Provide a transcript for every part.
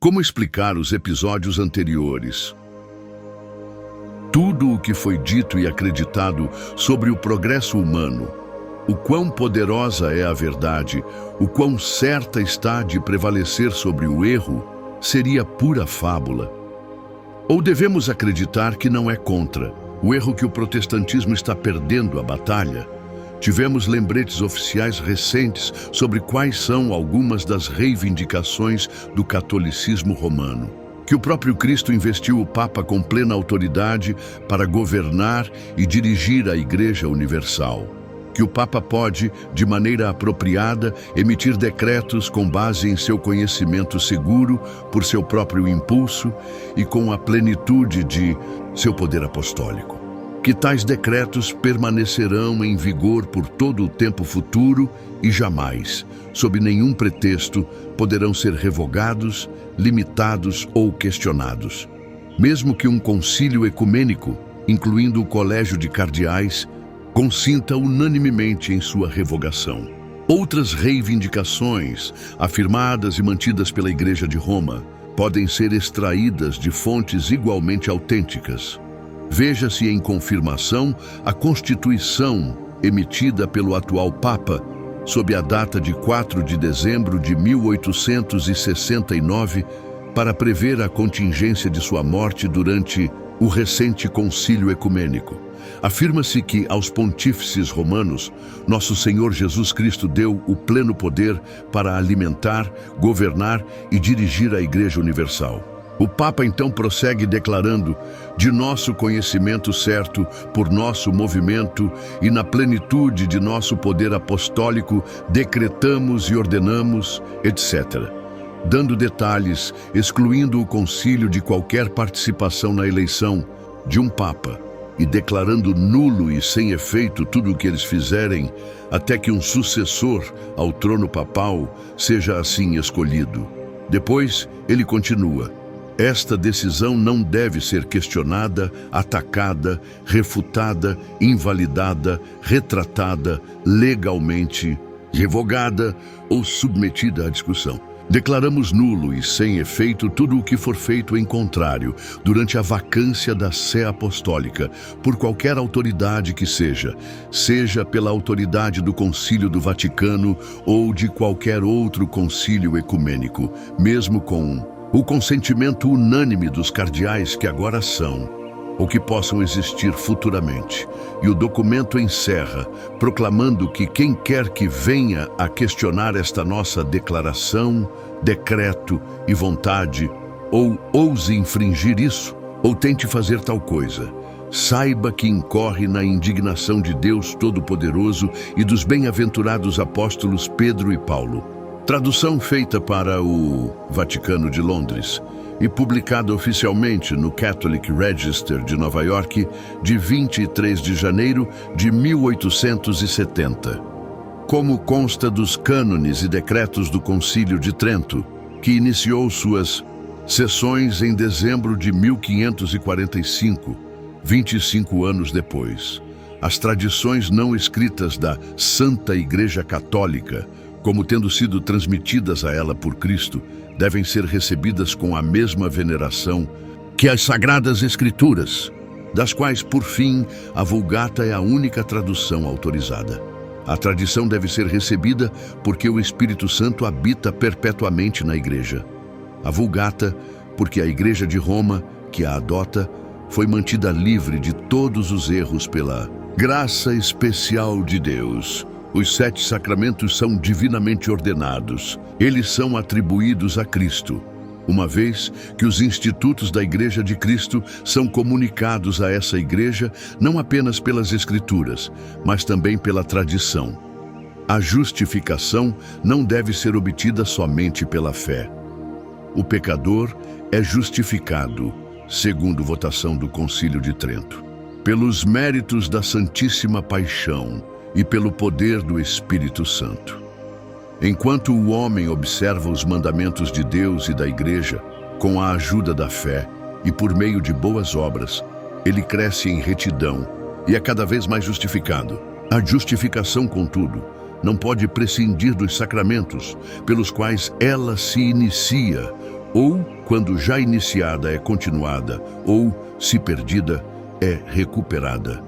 Como explicar os episódios anteriores? Tudo o que foi dito e acreditado sobre o progresso humano, o quão poderosa é a verdade, o quão certa está de prevalecer sobre o erro, seria pura fábula. Ou devemos acreditar que não é contra o erro que o protestantismo está perdendo a batalha? Tivemos lembretes oficiais recentes sobre quais são algumas das reivindicações do catolicismo romano. Que o próprio Cristo investiu o Papa com plena autoridade para governar e dirigir a Igreja Universal. Que o Papa pode, de maneira apropriada, emitir decretos com base em seu conhecimento seguro, por seu próprio impulso e com a plenitude de seu poder apostólico. Que tais decretos permanecerão em vigor por todo o tempo futuro e jamais, sob nenhum pretexto, poderão ser revogados, limitados ou questionados. Mesmo que um concílio ecumênico, incluindo o colégio de cardeais, consinta unanimemente em sua revogação. Outras reivindicações, afirmadas e mantidas pela Igreja de Roma, podem ser extraídas de fontes igualmente autênticas. Veja-se em confirmação a Constituição emitida pelo atual Papa, sob a data de 4 de dezembro de 1869, para prever a contingência de sua morte durante o recente concílio ecumênico. Afirma-se que aos pontífices romanos, nosso Senhor Jesus Cristo deu o pleno poder para alimentar, governar e dirigir a Igreja Universal. O Papa então prossegue declarando: de nosso conhecimento certo, por nosso movimento e na plenitude de nosso poder apostólico, decretamos e ordenamos, etc. Dando detalhes, excluindo o concílio de qualquer participação na eleição de um Papa e declarando nulo e sem efeito tudo o que eles fizerem, até que um sucessor ao trono papal seja assim escolhido. Depois, ele continua: esta decisão não deve ser questionada, atacada, refutada, invalidada, retratada, legalmente, revogada ou submetida à discussão. Declaramos nulo e sem efeito tudo o que for feito em contrário, durante a vacância da sé apostólica, por qualquer autoridade que seja pela autoridade do Concílio do Vaticano ou de qualquer outro concílio ecumênico, mesmo com o consentimento unânime dos cardeais que agora são, ou que possam existir futuramente. E o documento encerra, proclamando que quem quer que venha a questionar esta nossa declaração, decreto e vontade, ou ouse infringir isso, ou tente fazer tal coisa, saiba que incorre na indignação de Deus Todo-Poderoso e dos bem-aventurados apóstolos Pedro e Paulo. Tradução feita para o Vaticano de Londres e publicada oficialmente no Catholic Register de Nova York de 23 de janeiro de 1870. Como consta dos cânones e decretos do Concílio de Trento, que iniciou suas sessões em dezembro de 1545, 25 anos depois. As tradições não escritas da Santa Igreja Católica, como tendo sido transmitidas a ela por Cristo, devem ser recebidas com a mesma veneração que as Sagradas Escrituras, das quais, por fim, a Vulgata é a única tradução autorizada. A tradição deve ser recebida porque o Espírito Santo habita perpetuamente na Igreja. A Vulgata, porque a Igreja de Roma, que a adota, foi mantida livre de todos os erros pela graça especial de Deus. Os 7 sacramentos são divinamente ordenados. Eles são atribuídos a Cristo, uma vez que os institutos da Igreja de Cristo são comunicados a essa Igreja não apenas pelas Escrituras, mas também pela tradição. A justificação não deve ser obtida somente pela fé. O pecador é justificado, segundo votação do Concílio de Trento, pelos méritos da Santíssima Paixão e pelo poder do Espírito Santo. Enquanto o homem observa os mandamentos de Deus e da Igreja, com a ajuda da fé e por meio de boas obras, ele cresce em retidão e é cada vez mais justificado. A justificação, contudo, não pode prescindir dos sacramentos, pelos quais ela se inicia, ou, quando já iniciada, é continuada, ou, se perdida, é recuperada.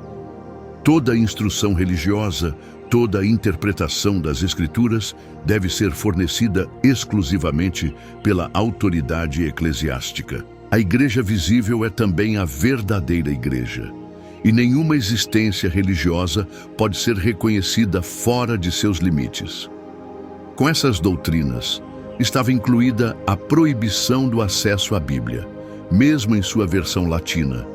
Toda instrução religiosa, toda interpretação das Escrituras deve ser fornecida exclusivamente pela autoridade eclesiástica. A igreja visível é também a verdadeira igreja, e nenhuma existência religiosa pode ser reconhecida fora de seus limites. Com essas doutrinas, estava incluída a proibição do acesso à Bíblia, mesmo em sua versão latina.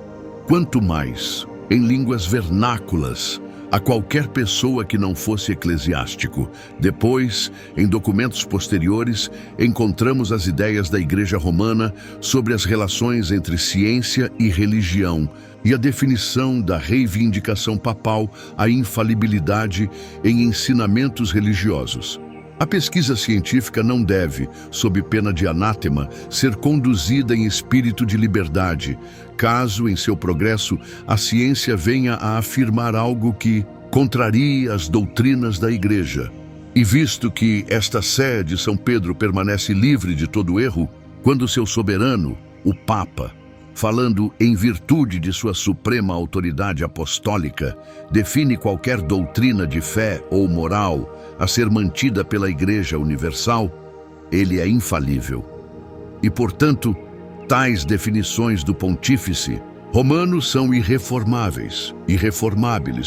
Quanto mais, em línguas vernáculas, a qualquer pessoa que não fosse eclesiástico. Depois, em documentos posteriores, encontramos as ideias da Igreja Romana sobre as relações entre ciência e religião e a definição da reivindicação papal à infalibilidade em ensinamentos religiosos. A pesquisa científica não deve, sob pena de anátema, ser conduzida em espírito de liberdade, caso, em seu progresso, a ciência venha a afirmar algo que contrarie as doutrinas da Igreja. E visto que esta sé de São Pedro permanece livre de todo erro, quando seu soberano, o Papa, falando em virtude de sua suprema autoridade apostólica, define qualquer doutrina de fé ou moral a ser mantida pela Igreja Universal, ele é infalível. E, portanto, tais definições do pontífice romano são irreformáveis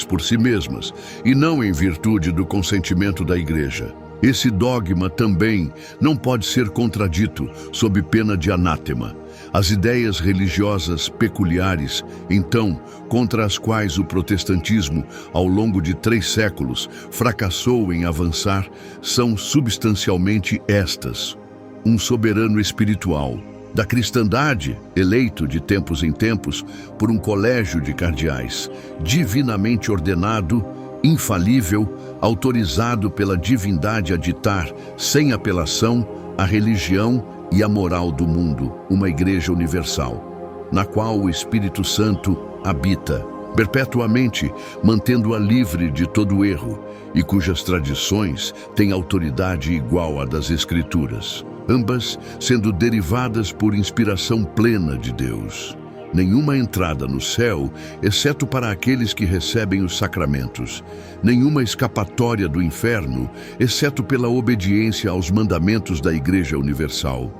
por si mesmas, e não em virtude do consentimento da Igreja. Esse dogma também não pode ser contradito sob pena de anátema. As ideias religiosas peculiares, então, contra as quais o protestantismo, ao longo de 3 séculos, fracassou em avançar, são substancialmente estas: um soberano espiritual, da cristandade, eleito de tempos em tempos por um colégio de cardeais, divinamente ordenado, infalível, autorizado pela divindade a ditar, sem apelação, a religião e a moral do mundo, uma Igreja Universal, na qual o Espírito Santo habita, perpetuamente, mantendo-a livre de todo erro, e cujas tradições têm autoridade igual à das Escrituras, ambas sendo derivadas por inspiração plena de Deus. Nenhuma entrada no céu, exceto para aqueles que recebem os sacramentos. Nenhuma escapatória do inferno, exceto pela obediência aos mandamentos da Igreja Universal.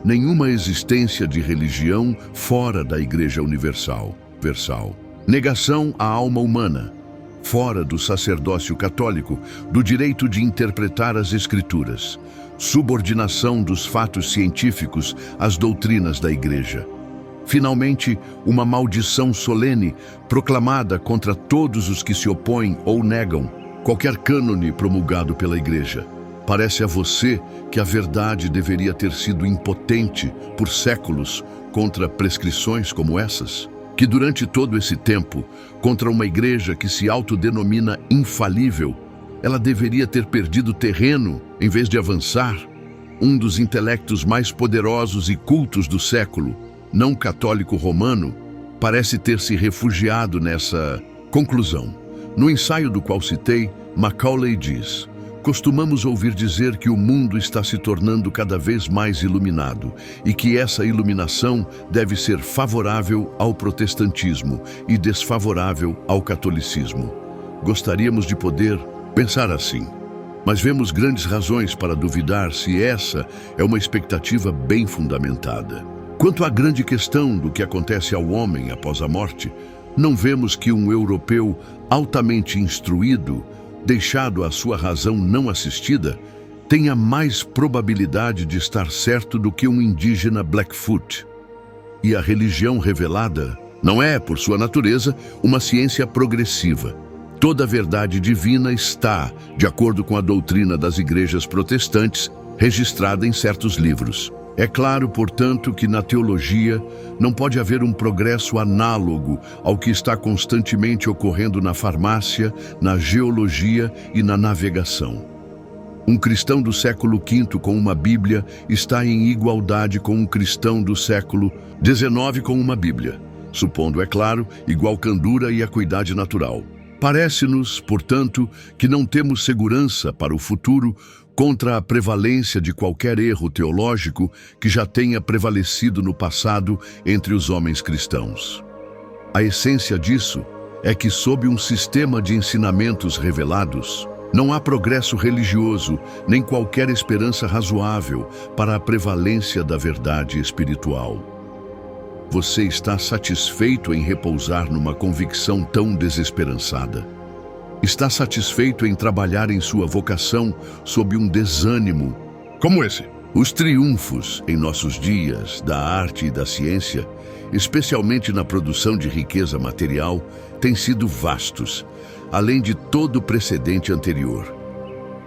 Nenhuma existência de religião fora da Igreja Universal. Negação à alma humana, fora do sacerdócio católico, do direito de interpretar as Escrituras. Subordinação dos fatos científicos às doutrinas da Igreja. Finalmente, uma maldição solene proclamada contra todos os que se opõem ou negam qualquer cânone promulgado pela Igreja. Parece a você que a verdade deveria ter sido impotente por séculos contra prescrições como essas? Que durante todo esse tempo, contra uma Igreja que se autodenomina infalível, ela deveria ter perdido terreno em vez de avançar? Um dos intelectos mais poderosos e cultos do século, não católico romano, parece ter se refugiado nessa conclusão. No ensaio do qual citei, Macaulay diz: costumamos ouvir dizer que o mundo está se tornando cada vez mais iluminado e que essa iluminação deve ser favorável ao protestantismo e desfavorável ao catolicismo. Gostaríamos de poder pensar assim, mas vemos grandes razões para duvidar se essa é uma expectativa bem fundamentada. Quanto à grande questão do que acontece ao homem após a morte, não vemos que um europeu altamente instruído, deixado à sua razão não assistida, tenha mais probabilidade de estar certo do que um indígena Blackfoot. E a religião revelada não é, por sua natureza, uma ciência progressiva. Toda a verdade divina está, de acordo com a doutrina das igrejas protestantes, registrada em certos livros. É claro, portanto, que na teologia não pode haver um progresso análogo ao que está constantemente ocorrendo na farmácia, na geologia e na navegação. Um cristão do século V com uma Bíblia está em igualdade com um cristão do século XIX com uma Bíblia, supondo, é claro, igual candura e acuidade natural. Parece-nos, portanto, que não temos segurança para o futuro contra a prevalência de qualquer erro teológico que já tenha prevalecido no passado entre os homens cristãos. A essência disso é que, sob um sistema de ensinamentos revelados, não há progresso religioso nem qualquer esperança razoável para a prevalência da verdade espiritual. Você está satisfeito em repousar numa convicção tão desesperançada? Está satisfeito em trabalhar em sua vocação sob um desânimo como esse? Os triunfos em nossos dias da arte e da ciência, especialmente na produção de riqueza material, têm sido vastos, além de todo precedente anterior.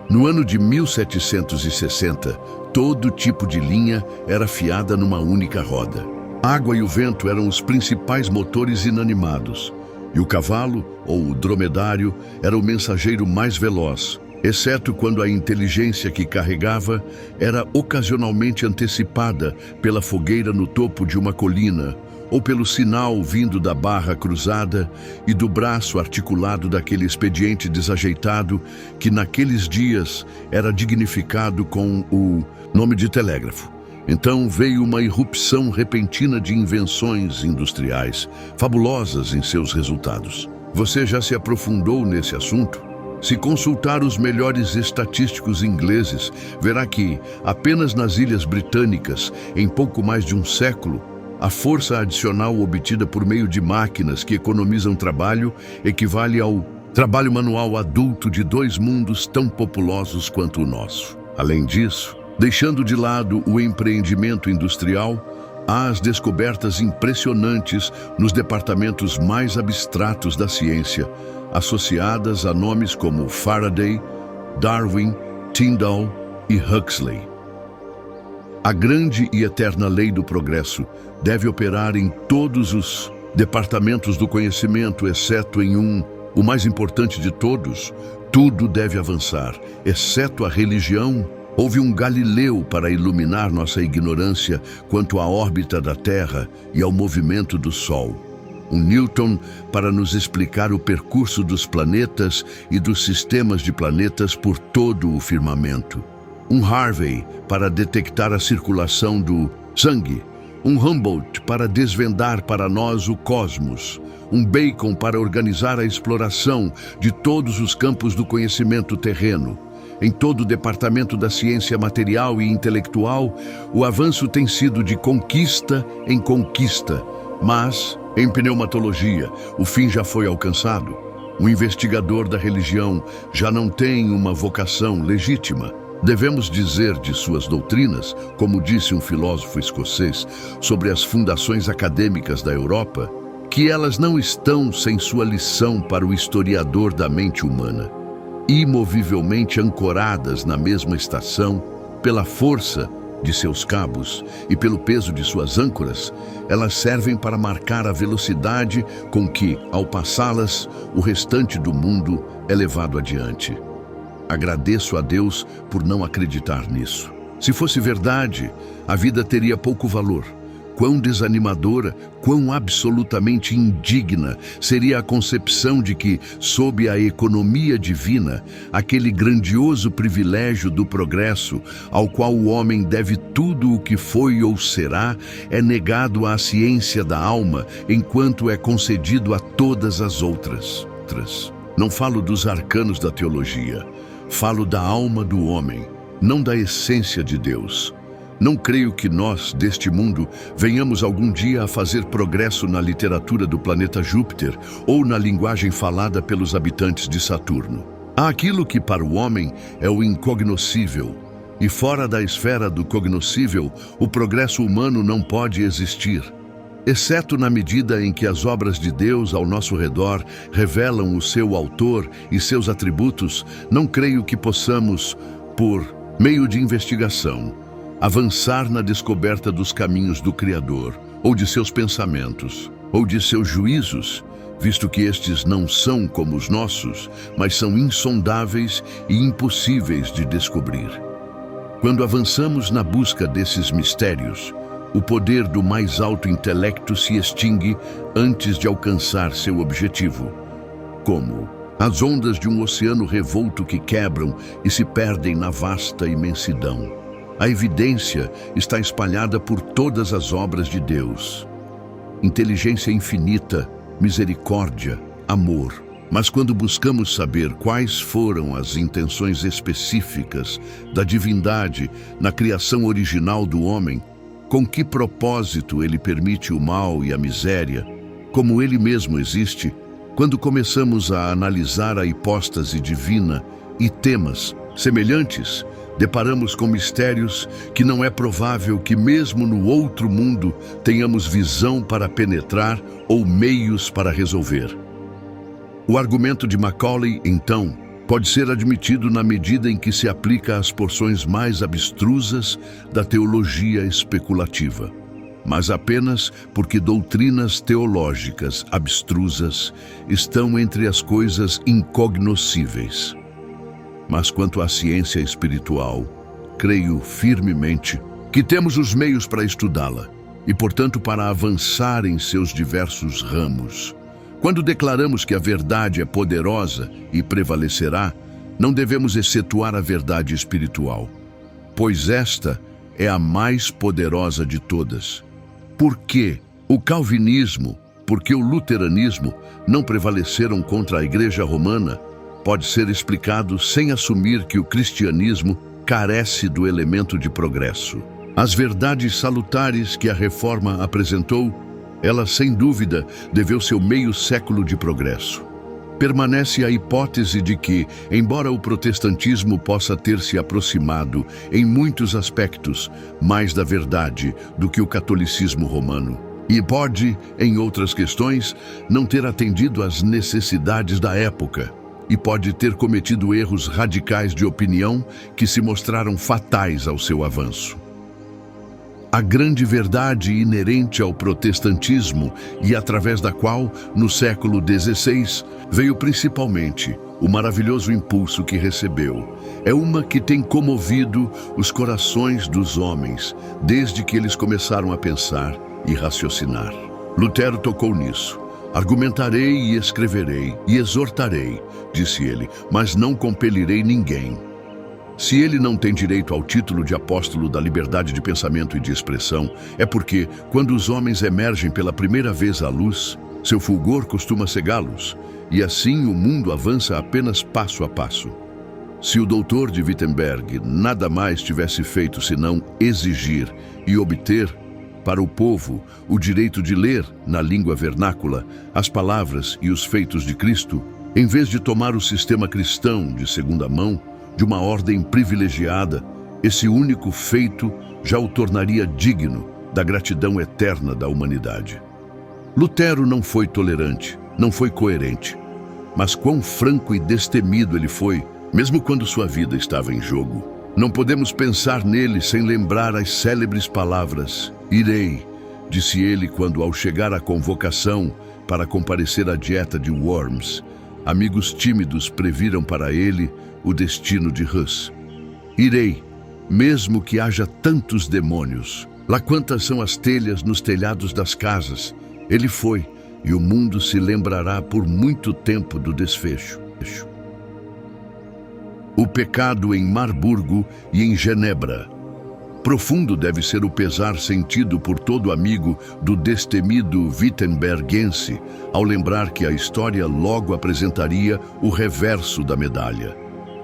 No ano de 1760, todo tipo de linha era fiada numa única roda. A água e o vento eram os principais motores inanimados, e o cavalo, ou o dromedário, era o mensageiro mais veloz, exceto quando a inteligência que carregava era ocasionalmente antecipada pela fogueira no topo de uma colina, ou pelo sinal vindo da barra cruzada e do braço articulado daquele expediente desajeitado que naqueles dias era dignificado com o nome de telégrafo. Então veio uma irrupção repentina de invenções industriais, fabulosas em seus resultados. Você já se aprofundou nesse assunto? Se consultar os melhores estatísticos ingleses, verá que, apenas nas Ilhas Britânicas, em pouco mais de um século, a força adicional obtida por meio de máquinas que economizam trabalho equivale ao trabalho manual adulto de 2 mundos tão populosos quanto o nosso. Além disso, deixando de lado o empreendimento industrial, há as descobertas impressionantes nos departamentos mais abstratos da ciência, associadas a nomes como Faraday, Darwin, Tyndall e Huxley. A grande e eterna lei do progresso deve operar em todos os departamentos do conhecimento, exceto em um, o mais importante de todos. Tudo deve avançar, exceto a religião. Houve um Galileu para iluminar nossa ignorância quanto à órbita da Terra e ao movimento do Sol. Um Newton para nos explicar o percurso dos planetas e dos sistemas de planetas por todo o firmamento. Um Harvey para detectar a circulação do sangue. Um Humboldt para desvendar para nós o cosmos. Um Bacon para organizar a exploração de todos os campos do conhecimento terreno. Em todo o departamento da ciência material e intelectual, o avanço tem sido de conquista em conquista, mas, em pneumatologia, o fim já foi alcançado. O investigador da religião já não tem uma vocação legítima. Devemos dizer de suas doutrinas, como disse um filósofo escocês sobre as fundações acadêmicas da Europa, que elas não estão sem sua lição para o historiador da mente humana. Imovivelmente ancoradas na mesma estação, pela força de seus cabos e pelo peso de suas âncoras, elas servem para marcar a velocidade com que, ao passá-las, o restante do mundo é levado adiante. Agradeço a Deus por não acreditar nisso. Se fosse verdade, a vida teria pouco valor. Quão desanimadora, quão absolutamente indigna seria a concepção de que, sob a economia divina, aquele grandioso privilégio do progresso, ao qual o homem deve tudo o que foi ou será, é negado à ciência da alma, enquanto é concedido a todas as outras. Não falo dos arcanos da teologia, falo da alma do homem, não da essência de Deus. Não creio que nós, deste mundo, venhamos algum dia a fazer progresso na literatura do planeta Júpiter ou na linguagem falada pelos habitantes de Saturno. Há aquilo que para o homem é o incognoscível, e fora da esfera do cognoscível, o progresso humano não pode existir. Exceto na medida em que as obras de Deus ao nosso redor revelam o seu autor e seus atributos, não creio que possamos, por meio de investigação, avançar na descoberta dos caminhos do Criador, ou de seus pensamentos, ou de seus juízos, visto que estes não são como os nossos, mas são insondáveis e impossíveis de descobrir. Quando avançamos na busca desses mistérios, o poder do mais alto intelecto se extingue antes de alcançar seu objetivo, como as ondas de um oceano revolto que quebram e se perdem na vasta imensidão. A evidência está espalhada por todas as obras de Deus. Inteligência infinita, misericórdia, amor. Mas quando buscamos saber quais foram as intenções específicas da divindade na criação original do homem, com que propósito ele permite o mal e a miséria, como ele mesmo existe, quando começamos a analisar a hipóstase divina e temas semelhantes, deparamos com mistérios que não é provável que mesmo no outro mundo tenhamos visão para penetrar ou meios para resolver. O argumento de Macaulay, então, pode ser admitido na medida em que se aplica às porções mais abstrusas da teologia especulativa, mas apenas porque doutrinas teológicas abstrusas estão entre as coisas incognoscíveis. Mas quanto à ciência espiritual, creio firmemente que temos os meios para estudá-la e, portanto, para avançar em seus diversos ramos. Quando declaramos que a verdade é poderosa e prevalecerá, não devemos excetuar a verdade espiritual, pois esta é a mais poderosa de todas. Por que o calvinismo, porque o luteranismo não prevaleceram contra a Igreja Romana, pode ser explicado sem assumir que o cristianismo carece do elemento de progresso. As verdades salutares que a Reforma apresentou, ela sem dúvida deveu seu meio século de progresso. Permanece a hipótese de que, embora o protestantismo possa ter se aproximado em muitos aspectos mais da verdade do que o catolicismo romano, e pode, em outras questões, não ter atendido às necessidades da época, e pode ter cometido erros radicais de opinião que se mostraram fatais ao seu avanço. A grande verdade inerente ao protestantismo e através da qual, no século XVI, veio principalmente o maravilhoso impulso que recebeu, é uma que tem comovido os corações dos homens desde que eles começaram a pensar e raciocinar. Lutero tocou nisso. Argumentarei e escreverei e exortarei, disse ele, mas não compelirei ninguém. Se ele não tem direito ao título de apóstolo da liberdade de pensamento e de expressão, é porque, quando os homens emergem pela primeira vez à luz, seu fulgor costuma cegá-los, e assim o mundo avança apenas passo a passo. Se o doutor de Wittenberg nada mais tivesse feito senão exigir e obter para o povo o direito de ler, na língua vernácula, as palavras e os feitos de Cristo, em vez de tomar o sistema cristão de segunda mão, de uma ordem privilegiada, esse único feito já o tornaria digno da gratidão eterna da humanidade. Lutero não foi tolerante, não foi coerente, mas quão franco e destemido ele foi, mesmo quando sua vida estava em jogo. Não podemos pensar nele sem lembrar as célebres palavras: "Irei", disse ele quando, ao chegar à convocação para comparecer à dieta de Worms, amigos tímidos previram para ele o destino de Hus. "Irei, mesmo que haja tantos demônios. Lá quantas são as telhas nos telhados das casas." Ele foi, e o mundo se lembrará por muito tempo do desfecho. O pecado em Marburgo e em Genebra. Profundo deve ser o pesar sentido por todo amigo do destemido wittenbergense ao lembrar que a história logo apresentaria o reverso da medalha.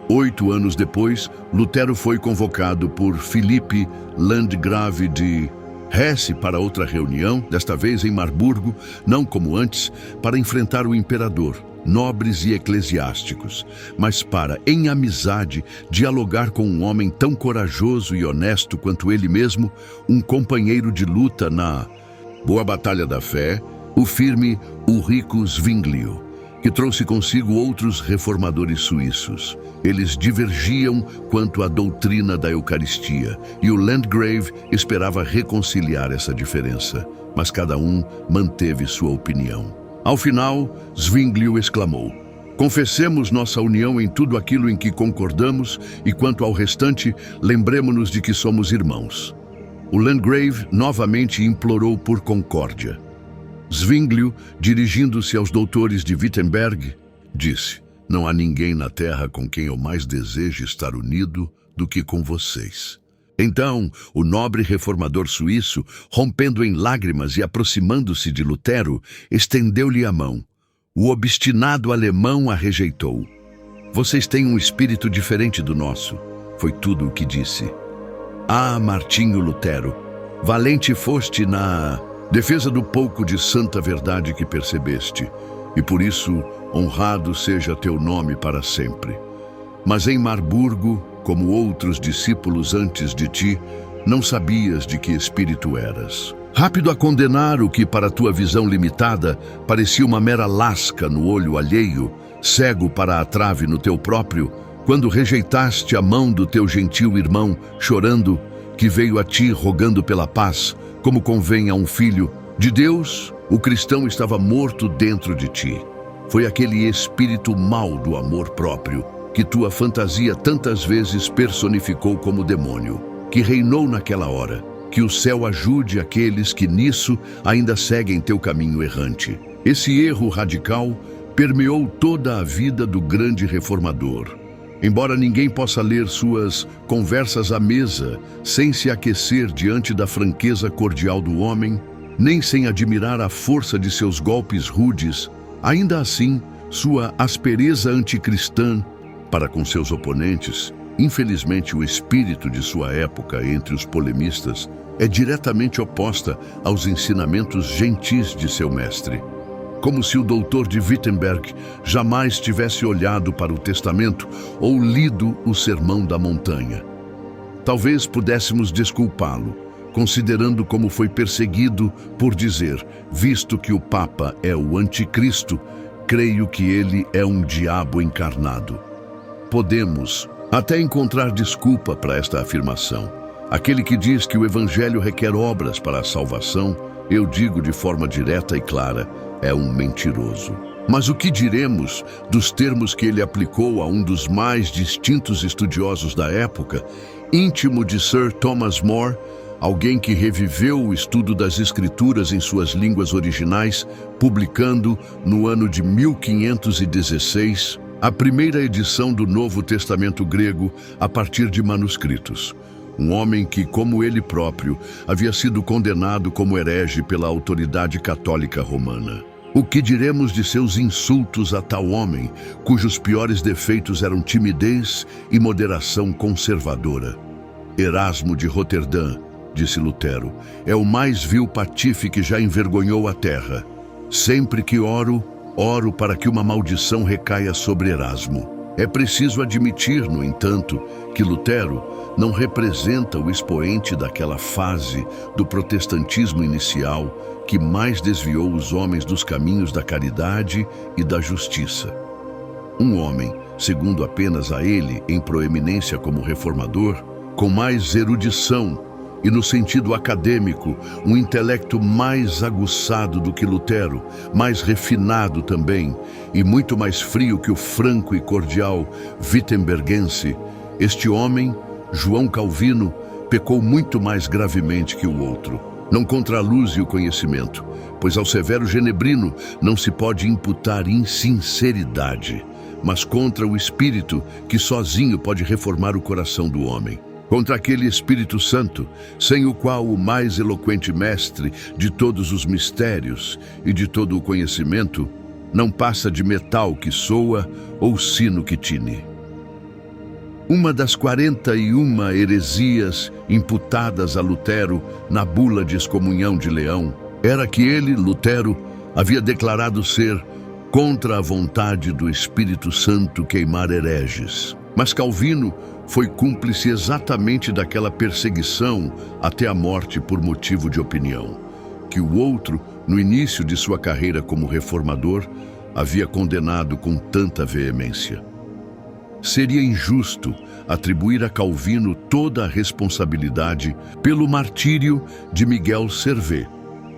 8 anos depois, Lutero foi convocado por Filipe Landgrave de Hesse para outra reunião, desta vez em Marburgo, não como antes, para enfrentar o imperador, nobres e eclesiásticos, mas para, em amizade, dialogar com um homem tão corajoso e honesto quanto ele mesmo, um companheiro de luta na Boa Batalha da Fé, o firme Ulrico Zwinglio, que trouxe consigo outros reformadores suíços. Eles divergiam quanto à doutrina da Eucaristia, e o Landgrave esperava reconciliar essa diferença, mas cada um manteve sua opinião. Ao final, Zwinglio exclamou: "Confessemos nossa união em tudo aquilo em que concordamos, e quanto ao restante, lembremo-nos de que somos irmãos." O Landgrave novamente implorou por concórdia. Zwinglio, dirigindo-se aos doutores de Wittenberg, disse: Não há ninguém na terra com quem eu mais deseje estar unido do que com vocês. Então, o nobre reformador suíço, rompendo em lágrimas e aproximando-se de Lutero, estendeu-lhe a mão. O obstinado alemão a rejeitou. Vocês têm um espírito diferente do nosso, foi tudo o que disse. Ah, Martinho Lutero, valente foste na defesa do pouco de santa verdade que percebeste, e por isso honrado seja teu nome para sempre. Mas em Marburgo, como outros discípulos antes de ti, não sabias de que espírito eras. Rápido a condenar o que para tua visão limitada parecia uma mera lasca no olho alheio, cego para a trave no teu próprio, quando rejeitaste a mão do teu gentil irmão, chorando, que veio a ti rogando pela paz, como convém a um filho de Deus, o cristão estava morto dentro de ti. Foi aquele espírito mau do amor próprio, que tua fantasia tantas vezes personificou como demônio, que reinou naquela hora. Que o céu ajude aqueles que nisso ainda seguem teu caminho errante. Esse erro radical permeou toda a vida do grande reformador. Embora ninguém possa ler suas conversas à mesa sem se aquecer diante da franqueza cordial do homem, nem sem admirar a força de seus golpes rudes, ainda assim, sua aspereza anticristã para com seus oponentes, infelizmente o espírito de sua época entre os polemistas, é diretamente oposta aos ensinamentos gentis de seu mestre. Como se o doutor de Wittenberg jamais tivesse olhado para o Testamento ou lido o Sermão da Montanha. Talvez pudéssemos desculpá-lo, considerando como foi perseguido por dizer, visto que o Papa é o Anticristo, creio que ele é um diabo encarnado. Podemos até encontrar desculpa para esta afirmação. Aquele que diz que o Evangelho requer obras para a salvação, eu digo de forma direta e clara, é um mentiroso. Mas o que diremos dos termos que ele aplicou a um dos mais distintos estudiosos da época, íntimo de Sir Thomas More, alguém que reviveu o estudo das Escrituras em suas línguas originais, publicando, no ano de 1516, a primeira edição do Novo Testamento grego a partir de manuscritos. Um homem que, como ele próprio, havia sido condenado como herege pela autoridade católica romana. O que diremos de seus insultos a tal homem, cujos piores defeitos eram timidez e moderação conservadora? Erasmo de Roterdã, disse Lutero, é o mais vil patife que já envergonhou a terra. Sempre que oro, oro para que uma maldição recaia sobre Erasmo. É preciso admitir, no entanto, que Lutero não representa o expoente daquela fase do protestantismo inicial que mais desviou os homens dos caminhos da caridade e da justiça. Um homem, segundo apenas a ele, em proeminência como reformador, com mais erudição e, no sentido acadêmico, um intelecto mais aguçado do que Lutero, mais refinado também, e muito mais frio que o franco e cordial wittenbergense, este homem, João Calvino, pecou muito mais gravemente que o outro. Não contraluze o conhecimento, pois ao severo genebrino não se pode imputar insinceridade, mas contra o Espírito que sozinho pode reformar o coração do homem. Contra aquele Espírito Santo, sem o qual o mais eloquente mestre de todos os mistérios e de todo o conhecimento não passa de metal que soa ou sino que tine. Uma das 41 heresias imputadas a Lutero na bula de excomunhão de Leão era que ele, Lutero, havia declarado ser contra a vontade do Espírito Santo queimar hereges. Mas Calvino foi cúmplice exatamente daquela perseguição até a morte por motivo de opinião, que o outro, no início de sua carreira como reformador, havia condenado com tanta veemência. Seria injusto atribuir a Calvino toda a responsabilidade pelo martírio de Miguel Servet.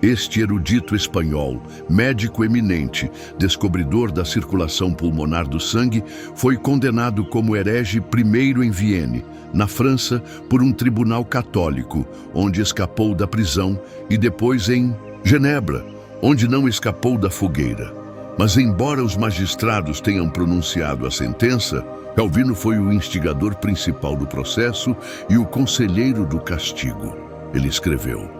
Este erudito espanhol, médico eminente, descobridor da circulação pulmonar do sangue, foi condenado como herege primeiro em Vienne, na França, por um tribunal católico, onde escapou da prisão, e depois em Genebra, onde não escapou da fogueira. Mas embora os magistrados tenham pronunciado a sentença, Calvino foi o instigador principal do processo e o conselheiro do castigo. Ele escreveu: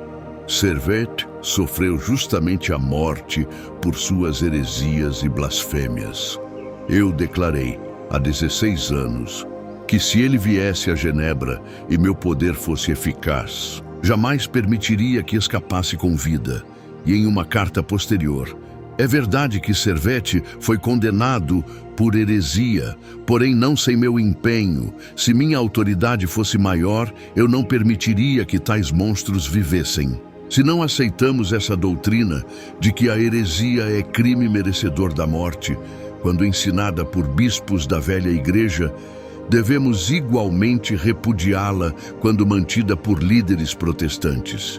Servet sofreu justamente a morte por suas heresias e blasfêmias. Eu declarei, há 16 anos, que se ele viesse a Genebra e meu poder fosse eficaz, jamais permitiria que escapasse com vida. E em uma carta posterior, é verdade que Servet foi condenado por heresia, porém não sem meu empenho. Se minha autoridade fosse maior, eu não permitiria que tais monstros vivessem. Se não aceitamos essa doutrina de que a heresia é crime merecedor da morte, quando ensinada por bispos da velha igreja, devemos igualmente repudiá-la quando mantida por líderes protestantes.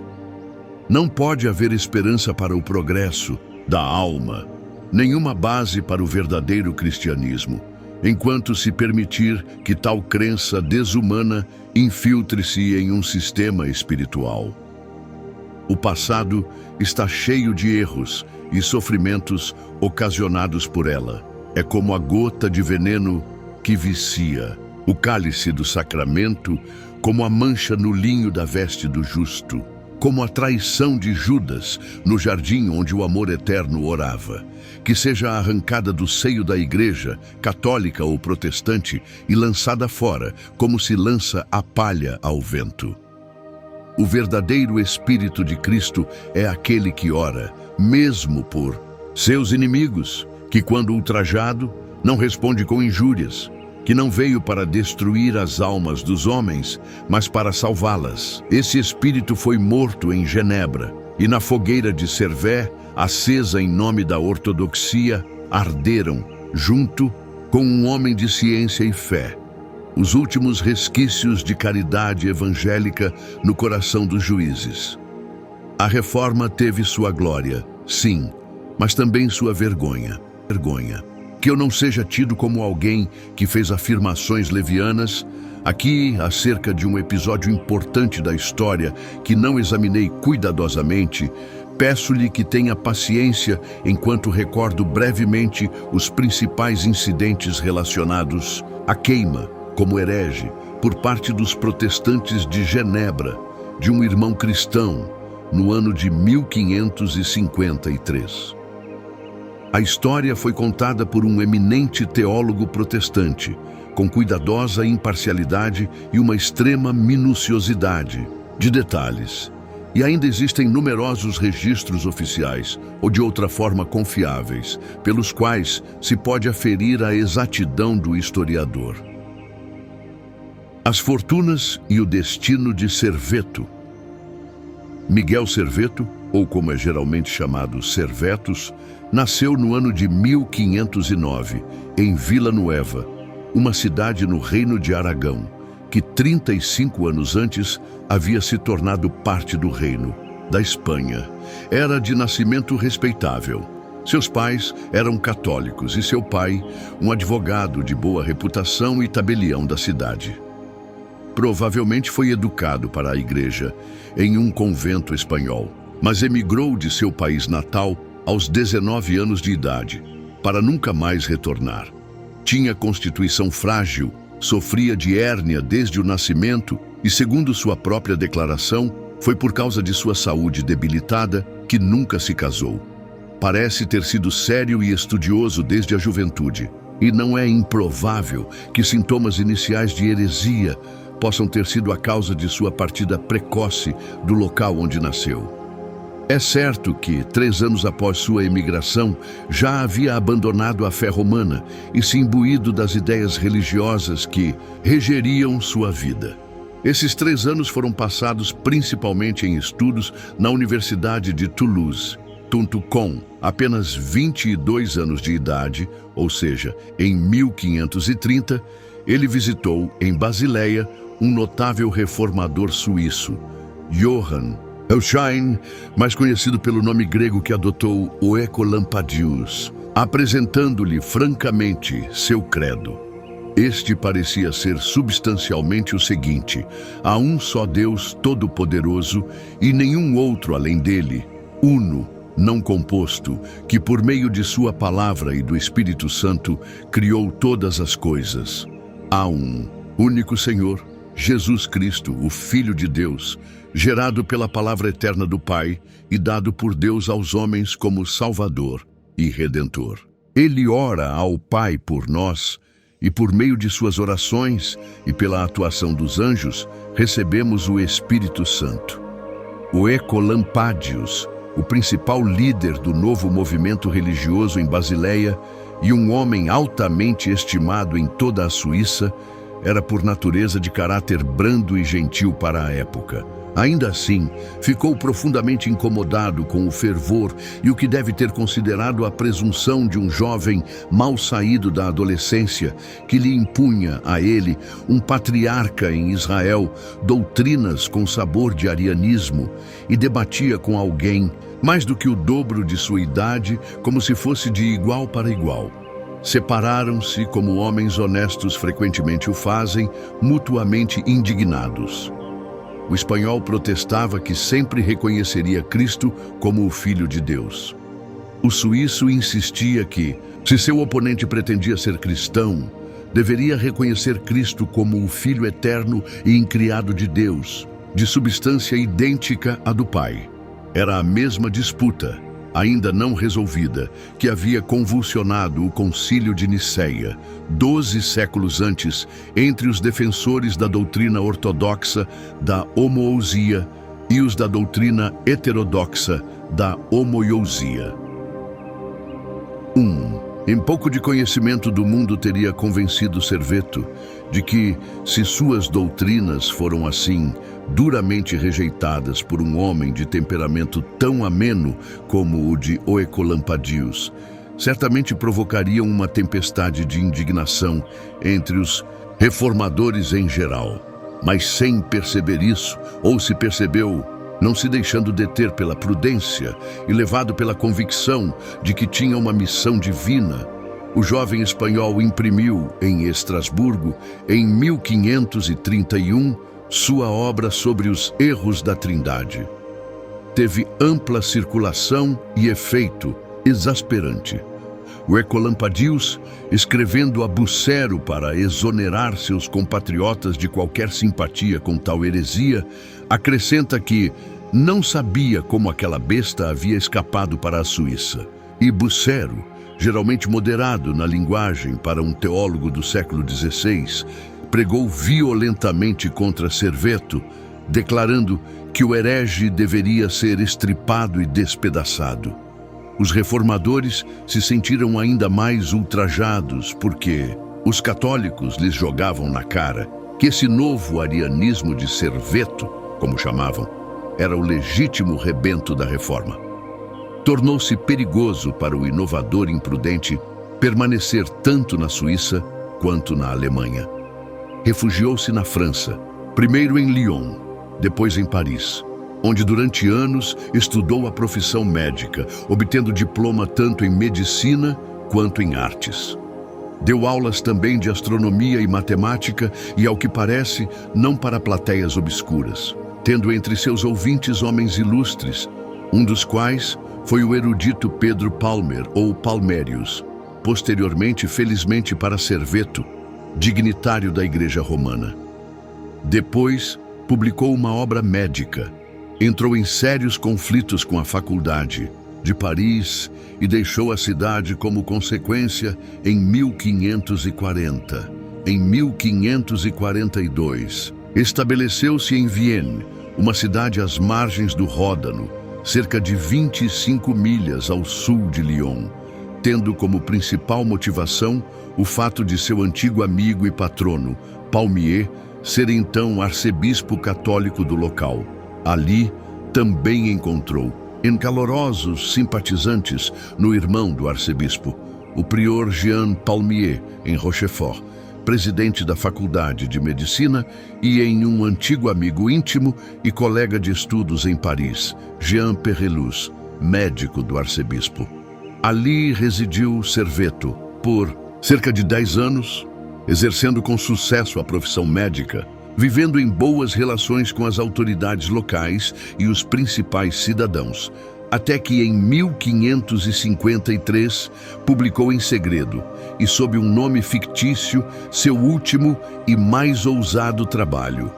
Não pode haver esperança para o progresso da alma, nenhuma base para o verdadeiro cristianismo, enquanto se permitir que tal crença desumana infiltre-se em um sistema espiritual. O passado está cheio de erros e sofrimentos ocasionados por ela. É como a gota de veneno que vicia, o cálice do sacramento, como a mancha no linho da veste do justo, como a traição de Judas no jardim onde o amor eterno orava, que seja arrancada do seio da igreja, católica ou protestante, e lançada fora, como se lança a palha ao vento. O verdadeiro Espírito de Cristo é aquele que ora, mesmo por seus inimigos, que quando ultrajado, não responde com injúrias, que não veio para destruir as almas dos homens, mas para salvá-las. Esse Espírito foi morto em Genebra, e na fogueira de Servet, acesa em nome da ortodoxia, arderam, junto com um homem de ciência e fé, os últimos resquícios de caridade evangélica no coração dos juízes. A reforma teve sua glória, sim, mas também sua vergonha. Que eu não seja tido como alguém que fez afirmações levianas, aqui acerca de um episódio importante da história que não examinei cuidadosamente, peço-lhe que tenha paciência enquanto recordo brevemente os principais incidentes relacionados à queima, como herege, por parte dos protestantes de Genebra, de um irmão cristão, no ano de 1553. A história foi contada por um eminente teólogo protestante, com cuidadosa imparcialidade e uma extrema minuciosidade de detalhes. E ainda existem numerosos registros oficiais, ou de outra forma confiáveis, pelos quais se pode aferir a exatidão do historiador. As fortunas e o destino de Serveto. Miguel Serveto, ou como é geralmente chamado Servetus, nasceu no ano de 1509, em Vila Nueva, uma cidade no Reino de Aragão, que 35 anos antes havia se tornado parte do Reino da Espanha. Era de nascimento respeitável. Seus pais eram católicos e seu pai, um advogado de boa reputação e tabelião da cidade. Provavelmente foi educado para a igreja em um convento espanhol, mas emigrou de seu país natal aos 19 anos de idade, para nunca mais retornar. Tinha constituição frágil, sofria de hérnia desde o nascimento e, segundo sua própria declaração, foi por causa de sua saúde debilitada que nunca se casou. Parece ter sido sério e estudioso desde a juventude, e não é improvável que sintomas iniciais de heresia possam ter sido a causa de sua partida precoce do local onde nasceu. É certo que, 3 anos após sua emigração, já havia abandonado a fé romana e se imbuído das ideias religiosas que regeriam sua vida. Esses 3 anos foram passados principalmente em estudos na Universidade de Toulouse. Com apenas 22 anos de idade, ou seja, em 1530, ele visitou, em Basileia, um notável reformador suíço, Johann Elschein, mais conhecido pelo nome grego que adotou, o Ecolampadius, apresentando-lhe francamente seu credo. Este parecia ser substancialmente o seguinte: há um só Deus todo-poderoso e nenhum outro além dele, uno, não composto, que por meio de sua palavra e do Espírito Santo criou todas as coisas. Há um único Senhor, Jesus Cristo, o Filho de Deus, gerado pela palavra eterna do Pai e dado por Deus aos homens como Salvador e Redentor. Ele ora ao Pai por nós e por meio de suas orações e pela atuação dos anjos, recebemos o Espírito Santo. O Ecolampadius, o principal líder do novo movimento religioso em Basileia e um homem altamente estimado em toda a Suíça, era por natureza de caráter brando e gentil para a época. Ainda assim, ficou profundamente incomodado com o fervor e o que deve ter considerado a presunção de um jovem mal saído da adolescência que lhe impunha a ele, um patriarca em Israel, doutrinas com sabor de arianismo e debatia com alguém, mais do que o dobro de sua idade, como se fosse de igual para igual. Separaram-se, como homens honestos frequentemente o fazem, mutuamente indignados. O espanhol protestava que sempre reconheceria Cristo como o Filho de Deus. O suíço insistia que, se seu oponente pretendia ser cristão, deveria reconhecer Cristo como o Filho eterno e incriado de Deus, de substância idêntica à do Pai. Era a mesma disputa, ainda não resolvida, que havia convulsionado o Concílio de Nicéia, 12 séculos antes, entre os defensores da doutrina ortodoxa da homoousia e os da doutrina heterodoxa da homoiousia. Em pouco de conhecimento do mundo teria convencido Serveto de que, se suas doutrinas foram assim, duramente rejeitadas por um homem de temperamento tão ameno como o de Oecolampadius, certamente provocariam uma tempestade de indignação entre os reformadores em geral. Mas sem perceber isso, ou se percebeu, não se deixando deter pela prudência e levado pela convicção de que tinha uma missão divina, o jovem espanhol imprimiu em Estrasburgo, em 1531, sua obra sobre os erros da Trindade. Teve ampla circulação e efeito exasperante. O Ecolampadius, escrevendo a Bucero para exonerar seus compatriotas de qualquer simpatia com tal heresia, acrescenta que não sabia como aquela besta havia escapado para a Suíça. E Bucero, geralmente moderado na linguagem para um teólogo do século XVI, pregou violentamente contra Serveto, declarando que o herege deveria ser estripado e despedaçado. Os reformadores se sentiram ainda mais ultrajados porque os católicos lhes jogavam na cara que esse novo arianismo de Serveto, como chamavam, era o legítimo rebento da reforma. Tornou-se perigoso para o inovador imprudente permanecer tanto na Suíça quanto na Alemanha. Refugiou-se na França, primeiro em Lyon, depois em Paris, onde durante anos estudou a profissão médica, obtendo diploma tanto em medicina quanto em artes. Deu aulas também de astronomia e matemática e, ao que parece, não para plateias obscuras, tendo entre seus ouvintes homens ilustres, um dos quais foi o erudito Pedro Palmer, ou Palmérius, posteriormente, felizmente para Serveto, dignitário da Igreja Romana. Depois, publicou uma obra médica, entrou em sérios conflitos com a faculdade de Paris e deixou a cidade como consequência em 1540. Em 1542, estabeleceu-se em Vienne, uma cidade às margens do Ródano, cerca de 25 milhas ao sul de Lyon, tendo como principal motivação o fato de seu antigo amigo e patrono, Palmier, ser então arcebispo católico do local. Ali também encontrou encalorosos simpatizantes no irmão do arcebispo, o prior Jean Palmier, em Rochefort, presidente da Faculdade de Medicina, e em um antigo amigo íntimo e colega de estudos em Paris, Jean Perrelus, médico do arcebispo. Ali residiu Serveto por cerca de 10 anos, exercendo com sucesso a profissão médica, vivendo em boas relações com as autoridades locais e os principais cidadãos, até que em 1553 publicou em segredo e sob um nome fictício seu último e mais ousado trabalho,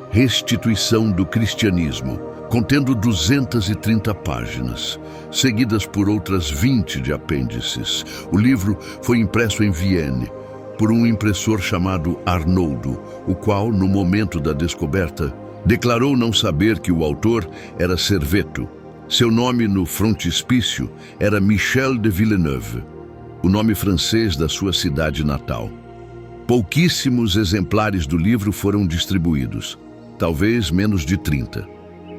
Restituição do Cristianismo, contendo 230 páginas, seguidas por outras 20 de apêndices. O livro foi impresso em Viena por um impressor chamado Arnoldo, o qual, no momento da descoberta, declarou não saber que o autor era Serveto. Seu nome no frontispício era Michel de Villeneuve, o nome francês da sua cidade natal. Pouquíssimos exemplares do livro foram distribuídos, talvez menos de 30,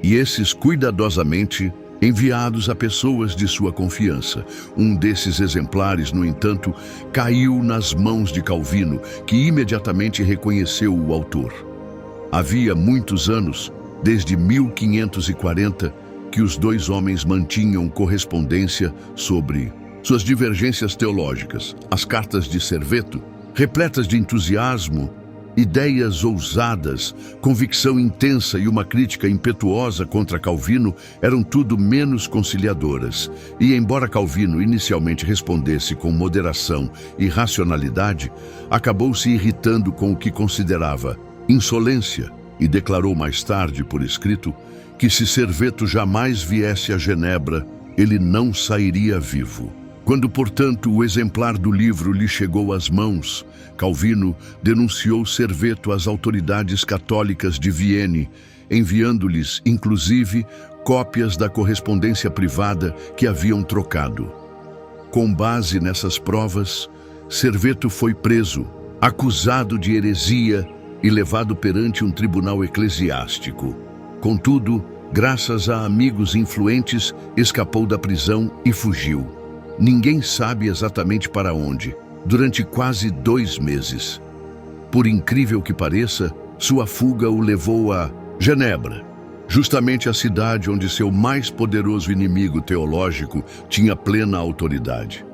e esses cuidadosamente enviados a pessoas de sua confiança. Um desses exemplares, no entanto, caiu nas mãos de Calvino, que imediatamente reconheceu o autor. Havia muitos anos, desde 1540, que os dois homens mantinham correspondência sobre suas divergências teológicas. As cartas de Serveto, repletas de entusiasmo, ideias ousadas, convicção intensa e uma crítica impetuosa contra Calvino, eram tudo menos conciliadoras. E embora Calvino inicialmente respondesse com moderação e racionalidade, acabou se irritando com o que considerava insolência e declarou mais tarde, por escrito, que se Serveto jamais viesse a Genebra, ele não sairia vivo. Quando, portanto, o exemplar do livro lhe chegou às mãos, Calvino denunciou Serveto às autoridades católicas de Viena, enviando-lhes, inclusive, cópias da correspondência privada que haviam trocado. Com base nessas provas, Serveto foi preso, acusado de heresia e levado perante um tribunal eclesiástico. Contudo, graças a amigos influentes, escapou da prisão e fugiu. Ninguém sabe exatamente para onde, durante quase 2 meses. Por incrível que pareça, sua fuga o levou a Genebra, justamente a cidade onde seu mais poderoso inimigo teológico tinha plena autoridade.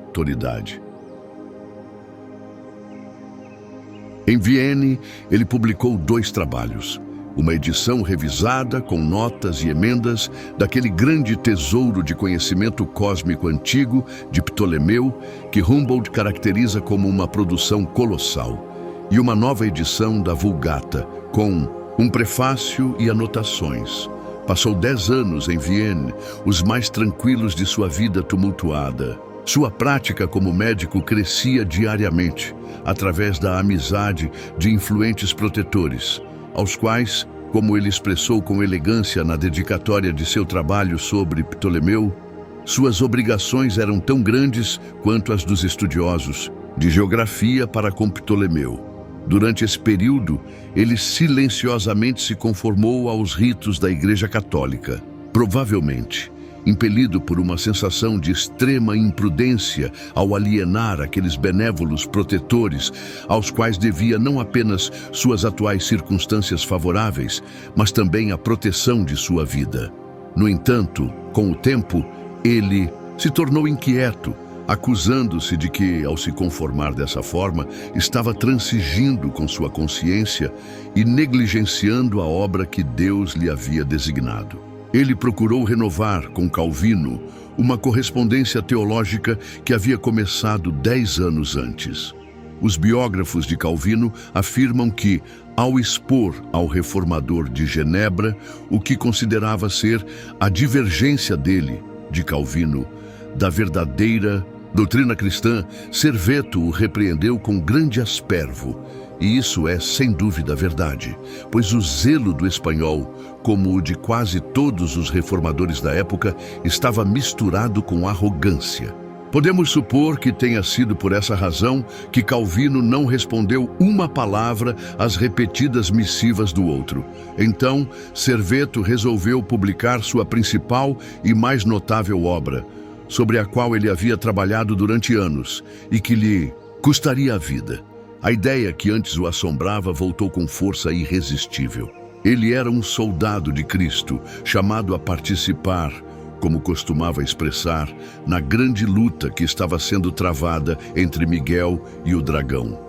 Em Viena, ele publicou 2 trabalhos. Uma edição revisada com notas e emendas daquele grande tesouro de conhecimento cósmico antigo de Ptolomeu, que Humboldt caracteriza como uma produção colossal, e uma nova edição da Vulgata, com um prefácio e anotações. Passou 10 anos em Viena, os mais tranquilos de sua vida tumultuada. Sua prática como médico crescia diariamente, através da amizade de influentes protetores, aos quais, como ele expressou com elegância na dedicatória de seu trabalho sobre Ptolomeu, suas obrigações eram tão grandes quanto as dos estudiosos de geografia para com Ptolomeu. Durante esse período, ele silenciosamente se conformou aos ritos da Igreja Católica, provavelmente impelido por uma sensação de extrema imprudência ao alienar aqueles benévolos protetores aos quais devia não apenas suas atuais circunstâncias favoráveis, mas também a proteção de sua vida. No entanto, com o tempo, ele se tornou inquieto, acusando-se de que, ao se conformar dessa forma, estava transigindo com sua consciência e negligenciando a obra que Deus lhe havia designado. Ele procurou renovar com Calvino uma correspondência teológica que havia começado 10 anos antes. Os biógrafos de Calvino afirmam que, ao expor ao reformador de Genebra o que considerava ser a divergência dele, de Calvino, da verdadeira doutrina cristã, Serveto o repreendeu com grande aspervo. E isso é, sem dúvida, verdade, pois o zelo do espanhol, como o de quase todos os reformadores da época, estava misturado com arrogância. Podemos supor que tenha sido por essa razão que Calvino não respondeu uma palavra às repetidas missivas do outro. Então, Serveto resolveu publicar sua principal e mais notável obra, sobre a qual ele havia trabalhado durante anos e que lhe custaria a vida. A ideia que antes o assombrava voltou com força irresistível. Ele era um soldado de Cristo, chamado a participar, como costumava expressar, na grande luta que estava sendo travada entre Miguel e o dragão.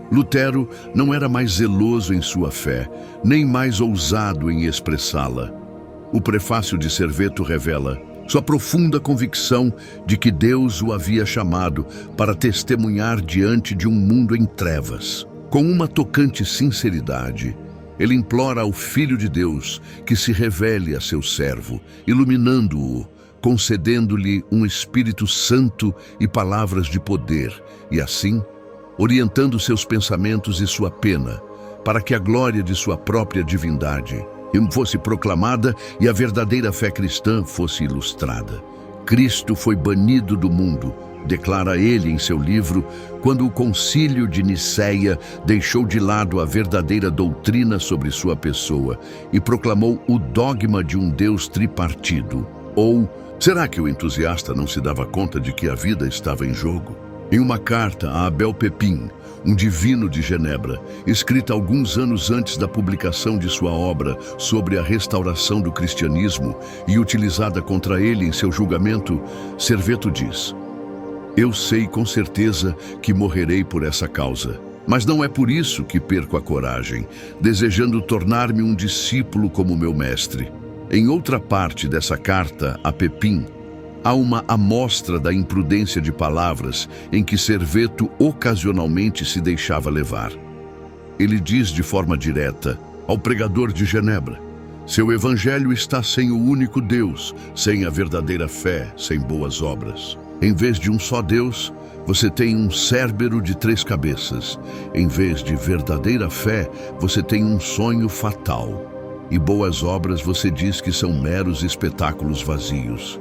Lutero não era mais zeloso em sua fé, nem mais ousado em expressá-la. O prefácio de Serveto revela sua profunda convicção de que Deus o havia chamado para testemunhar diante de um mundo em trevas. Com uma tocante sinceridade, ele implora ao Filho de Deus que se revele a seu servo, iluminando-o, concedendo-lhe um Espírito Santo e palavras de poder, e assim, orientando seus pensamentos e sua pena, para que a glória de sua própria divindade fosse proclamada e a verdadeira fé cristã fosse ilustrada. Cristo foi banido do mundo, declara ele em seu livro, quando o Concílio de Nicéia deixou de lado a verdadeira doutrina sobre sua pessoa e proclamou o dogma de um Deus tripartido. Ou será que o entusiasta não se dava conta de que a vida estava em jogo? Em uma carta a Abel Pepin, um divino de Genebra, escrita alguns anos antes da publicação de sua obra sobre a restauração do cristianismo e utilizada contra ele em seu julgamento, Serveto diz: "Eu sei com certeza que morrerei por essa causa, mas não é por isso que perco a coragem, desejando tornar-me um discípulo como meu mestre." Em outra parte dessa carta a Pepin, há uma amostra da imprudência de palavras em que Serveto ocasionalmente se deixava levar. Ele diz de forma direta ao pregador de Genebra: "Seu evangelho está sem o único Deus, sem a verdadeira fé, sem boas obras. Em vez de um só Deus, você tem um Cérbero de 3 cabeças. Em vez de verdadeira fé, você tem um sonho fatal. E boas obras você diz que são meros espetáculos vazios."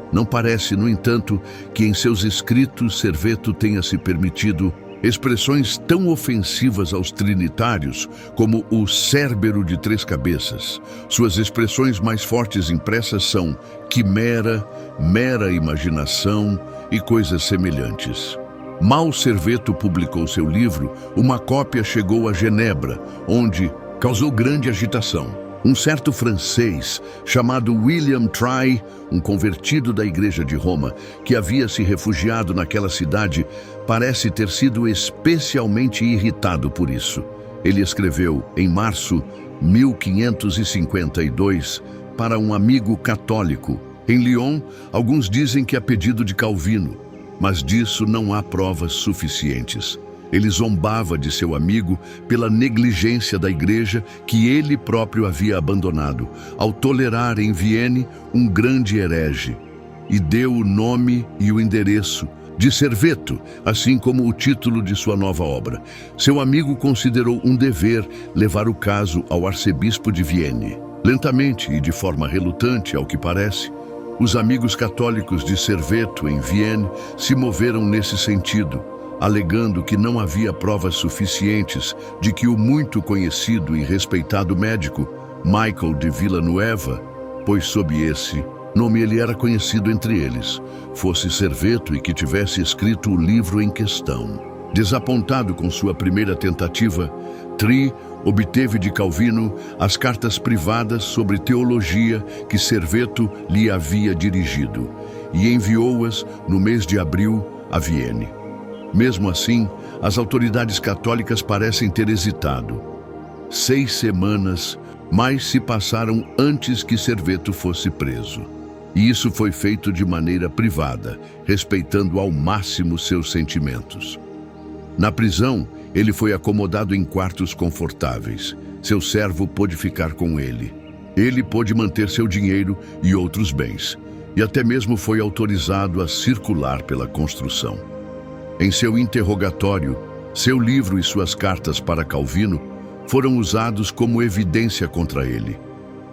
Não parece, no entanto, que em seus escritos Serveto tenha se permitido expressões tão ofensivas aos trinitários como o Cérbero de 3 cabeças. Suas expressões mais fortes impressas são quimera, mera imaginação e coisas semelhantes. Mal Serveto publicou seu livro, uma cópia chegou a Genebra, onde causou grande agitação. Um certo francês, chamado William Try, um convertido da Igreja de Roma, que havia se refugiado naquela cidade, parece ter sido especialmente irritado por isso. Ele escreveu, em março 1552, para um amigo católico. Em Lyon, alguns dizem que a pedido de Calvino, mas disso não há provas suficientes. Ele zombava de seu amigo pela negligência da igreja que ele próprio havia abandonado, ao tolerar em Vienne um grande herege, e deu o nome e o endereço de Serveto, assim como o título de sua nova obra. Seu amigo considerou um dever levar o caso ao arcebispo de Vienne. Lentamente e de forma relutante, ao que parece, os amigos católicos de Serveto em Vienne se moveram nesse sentido, alegando que não havia provas suficientes de que o muito conhecido e respeitado médico Michael de Villanueva, pois sob esse nome ele era conhecido entre eles, fosse Serveto e que tivesse escrito o livro em questão. Desapontado com sua primeira tentativa, Try obteve de Calvino as cartas privadas sobre teologia que Serveto lhe havia dirigido e enviou-as no mês de abril a Vienne. Mesmo assim, as autoridades católicas parecem ter hesitado. 6 semanas mais se passaram antes que Serveto fosse preso. E isso foi feito de maneira privada, respeitando ao máximo seus sentimentos. Na prisão, ele foi acomodado em quartos confortáveis. Seu servo pôde ficar com ele. Ele pôde manter seu dinheiro e outros bens, e até mesmo foi autorizado a circular pela construção. Em seu interrogatório, seu livro e suas cartas para Calvino foram usados como evidência contra ele,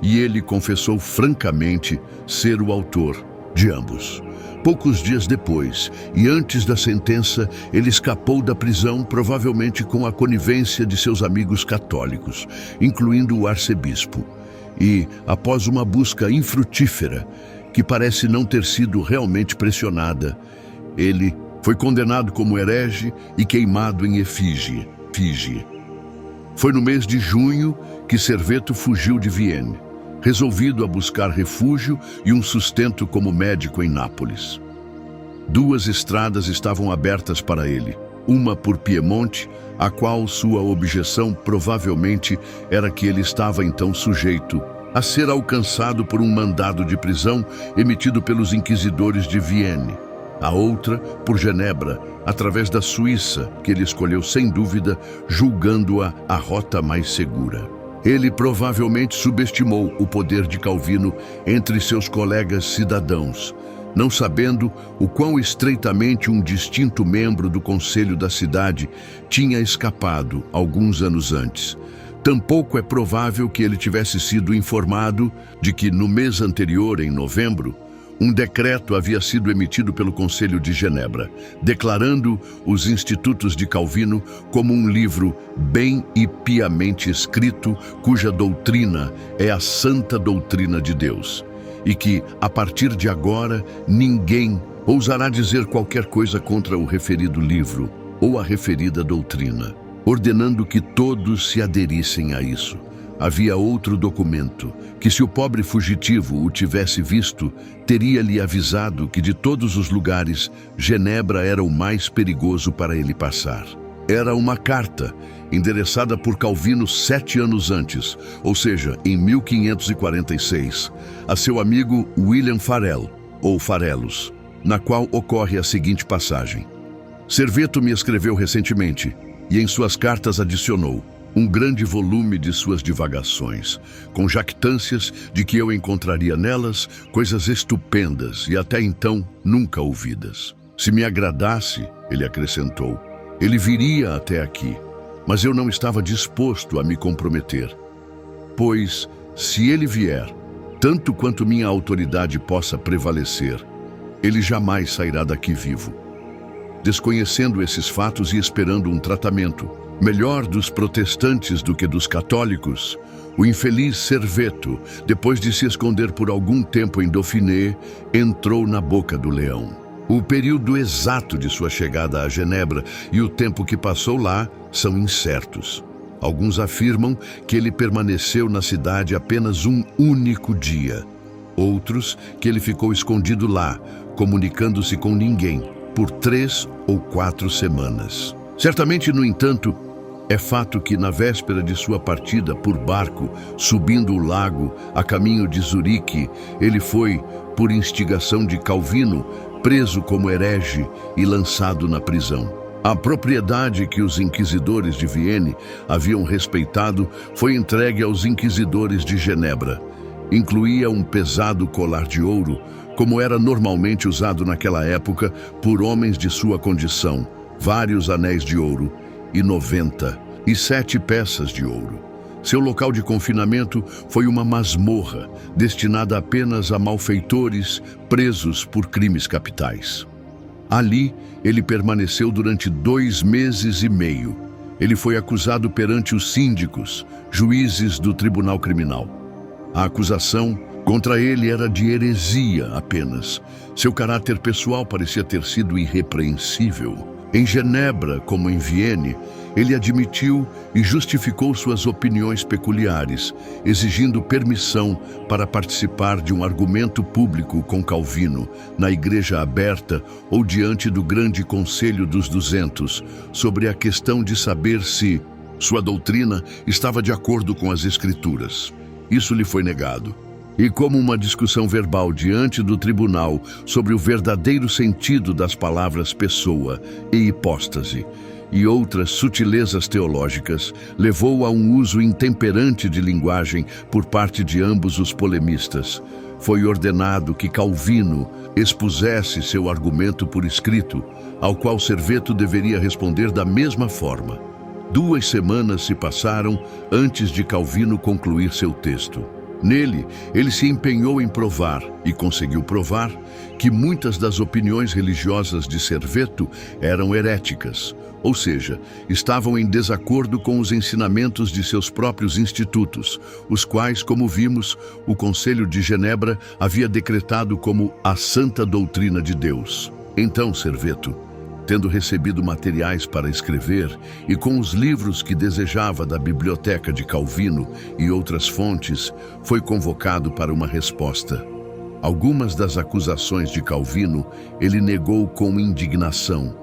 e ele confessou francamente ser o autor de ambos. Poucos dias depois, e antes da sentença, ele escapou da prisão, provavelmente com a conivência de seus amigos católicos, incluindo o arcebispo. E, após uma busca infrutífera, que parece não ter sido realmente pressionada, ele foi condenado como herege e queimado em efígie. Foi no mês de junho que Serveto fugiu de Vienne, resolvido a buscar refúgio e um sustento como médico em Nápoles. 2 estradas estavam abertas para ele, uma por Piemonte, a qual sua objeção provavelmente era que ele estava então sujeito a ser alcançado por um mandado de prisão emitido pelos inquisidores de Vienne. A outra, por Genebra, através da Suíça, que ele escolheu sem dúvida, julgando-a a rota mais segura. Ele provavelmente subestimou o poder de Calvino entre seus colegas cidadãos, não sabendo o quão estreitamente um distinto membro do conselho da cidade tinha escapado alguns anos antes. Tampouco é provável que ele tivesse sido informado de que, no mês anterior, em novembro, um decreto havia sido emitido pelo Conselho de Genebra, declarando os Institutos de Calvino como um livro bem e piamente escrito, cuja doutrina é a santa doutrina de Deus, e que, a partir de agora, ninguém ousará dizer qualquer coisa contra o referido livro ou a referida doutrina, ordenando que todos se aderissem a isso. Havia outro documento que, se o pobre fugitivo o tivesse visto, teria-lhe avisado que de todos os lugares, Genebra era o mais perigoso para ele passar. Era uma carta endereçada por Calvino 7 anos antes, ou seja, em 1546, a seu amigo William Farel, ou Farelos, na qual ocorre a seguinte passagem. Serveto me escreveu recentemente e em suas cartas adicionou um grande volume de suas divagações, com jactâncias de que eu encontraria nelas coisas estupendas e até então nunca ouvidas. Se me agradasse, ele acrescentou, ele viria até aqui, mas eu não estava disposto a me comprometer. Pois, se ele vier, tanto quanto minha autoridade possa prevalecer, ele jamais sairá daqui vivo. Desconhecendo esses fatos e esperando um tratamento melhor dos protestantes do que dos católicos, o infeliz Serveto, depois de se esconder por algum tempo em Dauphiné, entrou na boca do leão. O período exato de sua chegada a Genebra e o tempo que passou lá são incertos. Alguns afirmam que ele permaneceu na cidade apenas um único dia. Outros que ele ficou escondido lá, comunicando-se com ninguém, por 3 ou 4 semanas. Certamente, no entanto, é fato que na véspera de sua partida por barco, subindo o lago a caminho de Zurique, ele foi, por instigação de Calvino, preso como herege e lançado na prisão. A propriedade que os inquisidores de Vienne haviam respeitado foi entregue aos inquisidores de Genebra. Incluía um pesado colar de ouro, como era normalmente usado naquela época por homens de sua condição, vários anéis de ouro e 97 peças de ouro. Seu local de confinamento foi uma masmorra, destinada apenas a malfeitores presos por crimes capitais. Ali, ele permaneceu durante 2 meses e meio. Ele foi acusado perante os síndicos, juízes do Tribunal Criminal. A acusação contra ele era de heresia apenas. Seu caráter pessoal parecia ter sido irrepreensível. Em Genebra, como em Vienne, ele admitiu e justificou suas opiniões peculiares, exigindo permissão para participar de um argumento público com Calvino, na Igreja Aberta ou diante do Grande Conselho dos 200, sobre a questão de saber se sua doutrina estava de acordo com as Escrituras. Isso lhe foi negado. E como uma discussão verbal diante do tribunal sobre o verdadeiro sentido das palavras pessoa e hipóstase e outras sutilezas teológicas levou a um uso intemperante de linguagem por parte de ambos os polemistas, foi ordenado que Calvino expusesse seu argumento por escrito, ao qual Serveto deveria responder da mesma forma. 2 semanas se passaram antes de Calvino concluir seu texto. Nele, ele se empenhou em provar, e conseguiu provar, que muitas das opiniões religiosas de Serveto eram heréticas, ou seja, estavam em desacordo com os ensinamentos de seus próprios institutos, os quais, como vimos, o Conselho de Genebra havia decretado como a santa doutrina de Deus. Então, Serveto, tendo recebido materiais para escrever e com os livros que desejava da biblioteca de Calvino e outras fontes, foi convocado para uma resposta. Algumas das acusações de Calvino ele negou com indignação,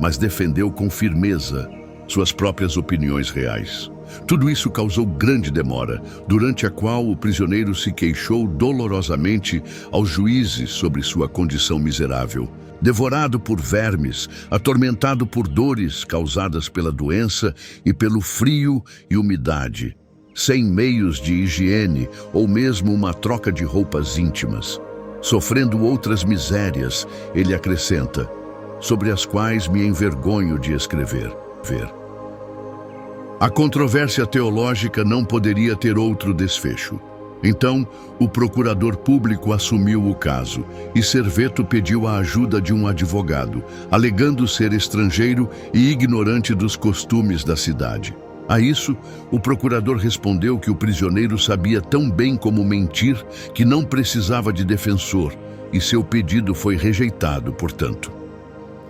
mas defendeu com firmeza suas próprias opiniões reais. Tudo isso causou grande demora, durante a qual o prisioneiro se queixou dolorosamente aos juízes sobre sua condição miserável. Devorado por vermes, atormentado por dores causadas pela doença e pelo frio e umidade, sem meios de higiene ou mesmo uma troca de roupas íntimas. Sofrendo outras misérias, ele acrescenta, sobre as quais me envergonho de escrever. A controvérsia teológica não poderia ter outro desfecho. Então, o procurador público assumiu o caso e Serveto pediu a ajuda de um advogado, alegando ser estrangeiro e ignorante dos costumes da cidade. A isso, o procurador respondeu que o prisioneiro sabia tão bem como mentir que não precisava de defensor, e seu pedido foi rejeitado, portanto.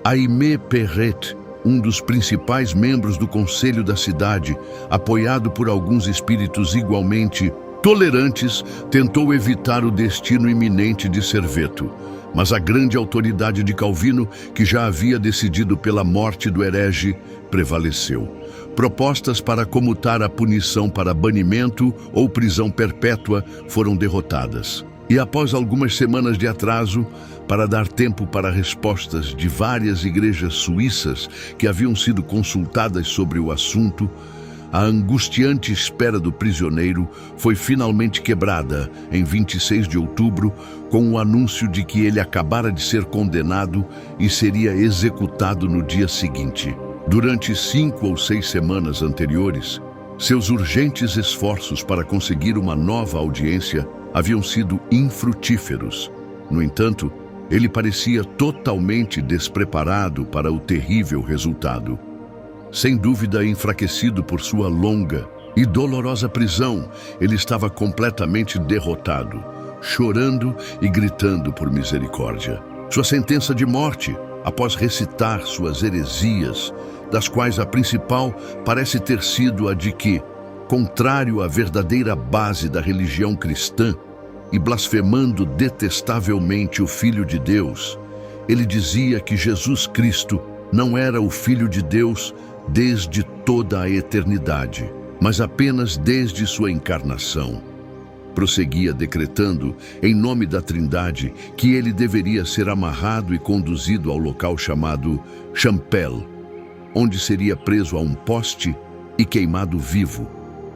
Aimé Perret, um dos principais membros do conselho da cidade, apoiado por alguns espíritos igualmente tolerantes, tentou evitar o destino iminente de Serveto, mas a grande autoridade de Calvino, que já havia decidido pela morte do herege, prevaleceu. Propostas para comutar a punição para banimento ou prisão perpétua foram derrotadas. E após algumas semanas de atraso, para dar tempo para respostas de várias igrejas suíças que haviam sido consultadas sobre o assunto, a angustiante espera do prisioneiro foi finalmente quebrada em 26 de outubro com o anúncio de que ele acabara de ser condenado e seria executado no dia seguinte. Durante 5 ou 6 semanas anteriores, seus urgentes esforços para conseguir uma nova audiência haviam sido infrutíferos. No entanto, ele parecia totalmente despreparado para o terrível resultado. Sem dúvida enfraquecido por sua longa e dolorosa prisão, ele estava completamente derrotado, chorando e gritando por misericórdia. Sua sentença de morte, após recitar suas heresias, das quais a principal parece ter sido a de que, contrário à verdadeira base da religião cristã e blasfemando detestavelmente o Filho de Deus, ele dizia que Jesus Cristo não era o Filho de Deus desde toda a eternidade, mas apenas desde sua encarnação. Prosseguia decretando, em nome da Trindade, que ele deveria ser amarrado e conduzido ao local chamado Champel, onde seria preso a um poste e queimado vivo,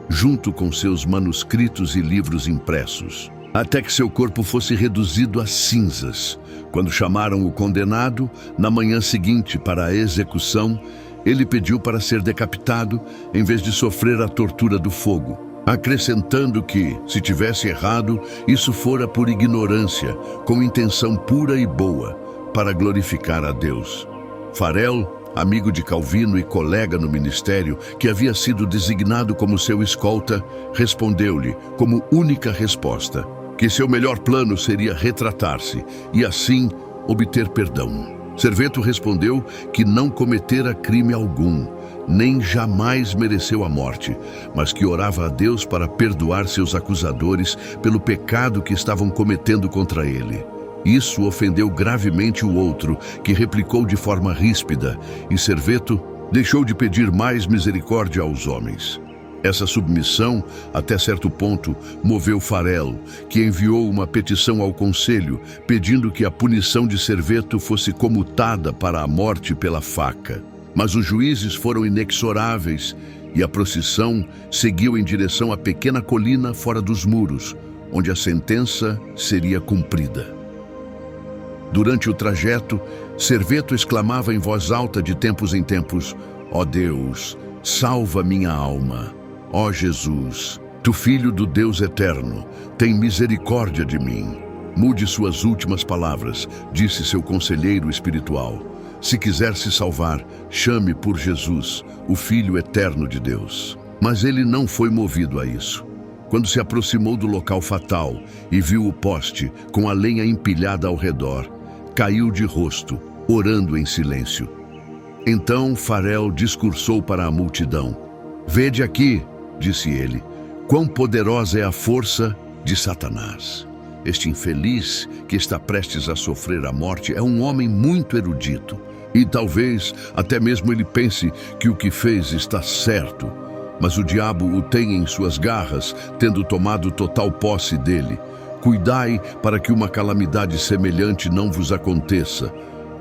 junto com seus manuscritos e livros impressos, até que seu corpo fosse reduzido a cinzas. Quando chamaram o condenado, na manhã seguinte para a execução, ele pediu para ser decapitado em vez de sofrer a tortura do fogo, acrescentando que, se tivesse errado, isso fora por ignorância, com intenção pura e boa, para glorificar a Deus. Farel, amigo de Calvino e colega no ministério, que havia sido designado como seu escolta, respondeu-lhe, como única resposta, que seu melhor plano seria retratar-se e, assim, obter perdão. Serveto respondeu que não cometera crime algum, nem jamais mereceu a morte, mas que orava a Deus para perdoar seus acusadores pelo pecado que estavam cometendo contra ele. Isso ofendeu gravemente o outro, que replicou de forma ríspida, e Serveto deixou de pedir mais misericórdia aos homens. Essa submissão, até certo ponto, moveu Farel, que enviou uma petição ao conselho, pedindo que a punição de Serveto fosse comutada para a morte pela faca. Mas os juízes foram inexoráveis e a procissão seguiu em direção à pequena colina fora dos muros, onde a sentença seria cumprida. Durante o trajeto, Serveto exclamava em voz alta de tempos em tempos, «Ó Deus, salva minha alma! Ó Jesus, Tu Filho do Deus Eterno, tem misericórdia de mim!» Mude suas últimas palavras, disse seu conselheiro espiritual. Se quiser se salvar, chame por Jesus, o Filho Eterno de Deus. Mas ele não foi movido a isso. Quando se aproximou do local fatal e viu o poste com a lenha empilhada ao redor, caiu de rosto, orando em silêncio. Então Farel discursou para a multidão. «Vede aqui», disse ele, «quão poderosa é a força de Satanás. Este infeliz que está prestes a sofrer a morte é um homem muito erudito, e talvez até mesmo ele pense que o que fez está certo, mas o diabo o tem em suas garras, tendo tomado total posse dele. Cuidai para que uma calamidade semelhante não vos aconteça.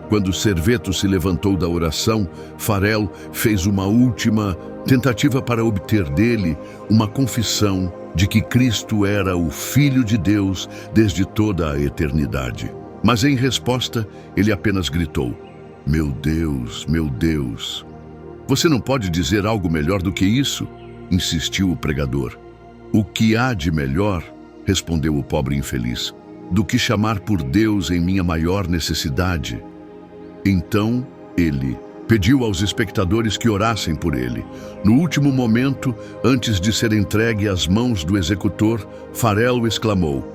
Quando Serveto se levantou da oração, Farel fez uma última tentativa para obter dele uma confissão de que Cristo era o Filho de Deus desde toda a eternidade. Mas em resposta, ele apenas gritou: meu Deus, meu Deus! Você não pode dizer algo melhor do que isso? Insistiu o pregador. O que há de melhor, respondeu o pobre infeliz, do que chamar por Deus em minha maior necessidade? Então ele pediu aos espectadores que orassem por ele. No último momento, antes de ser entregue às mãos do executor, Farel exclamou: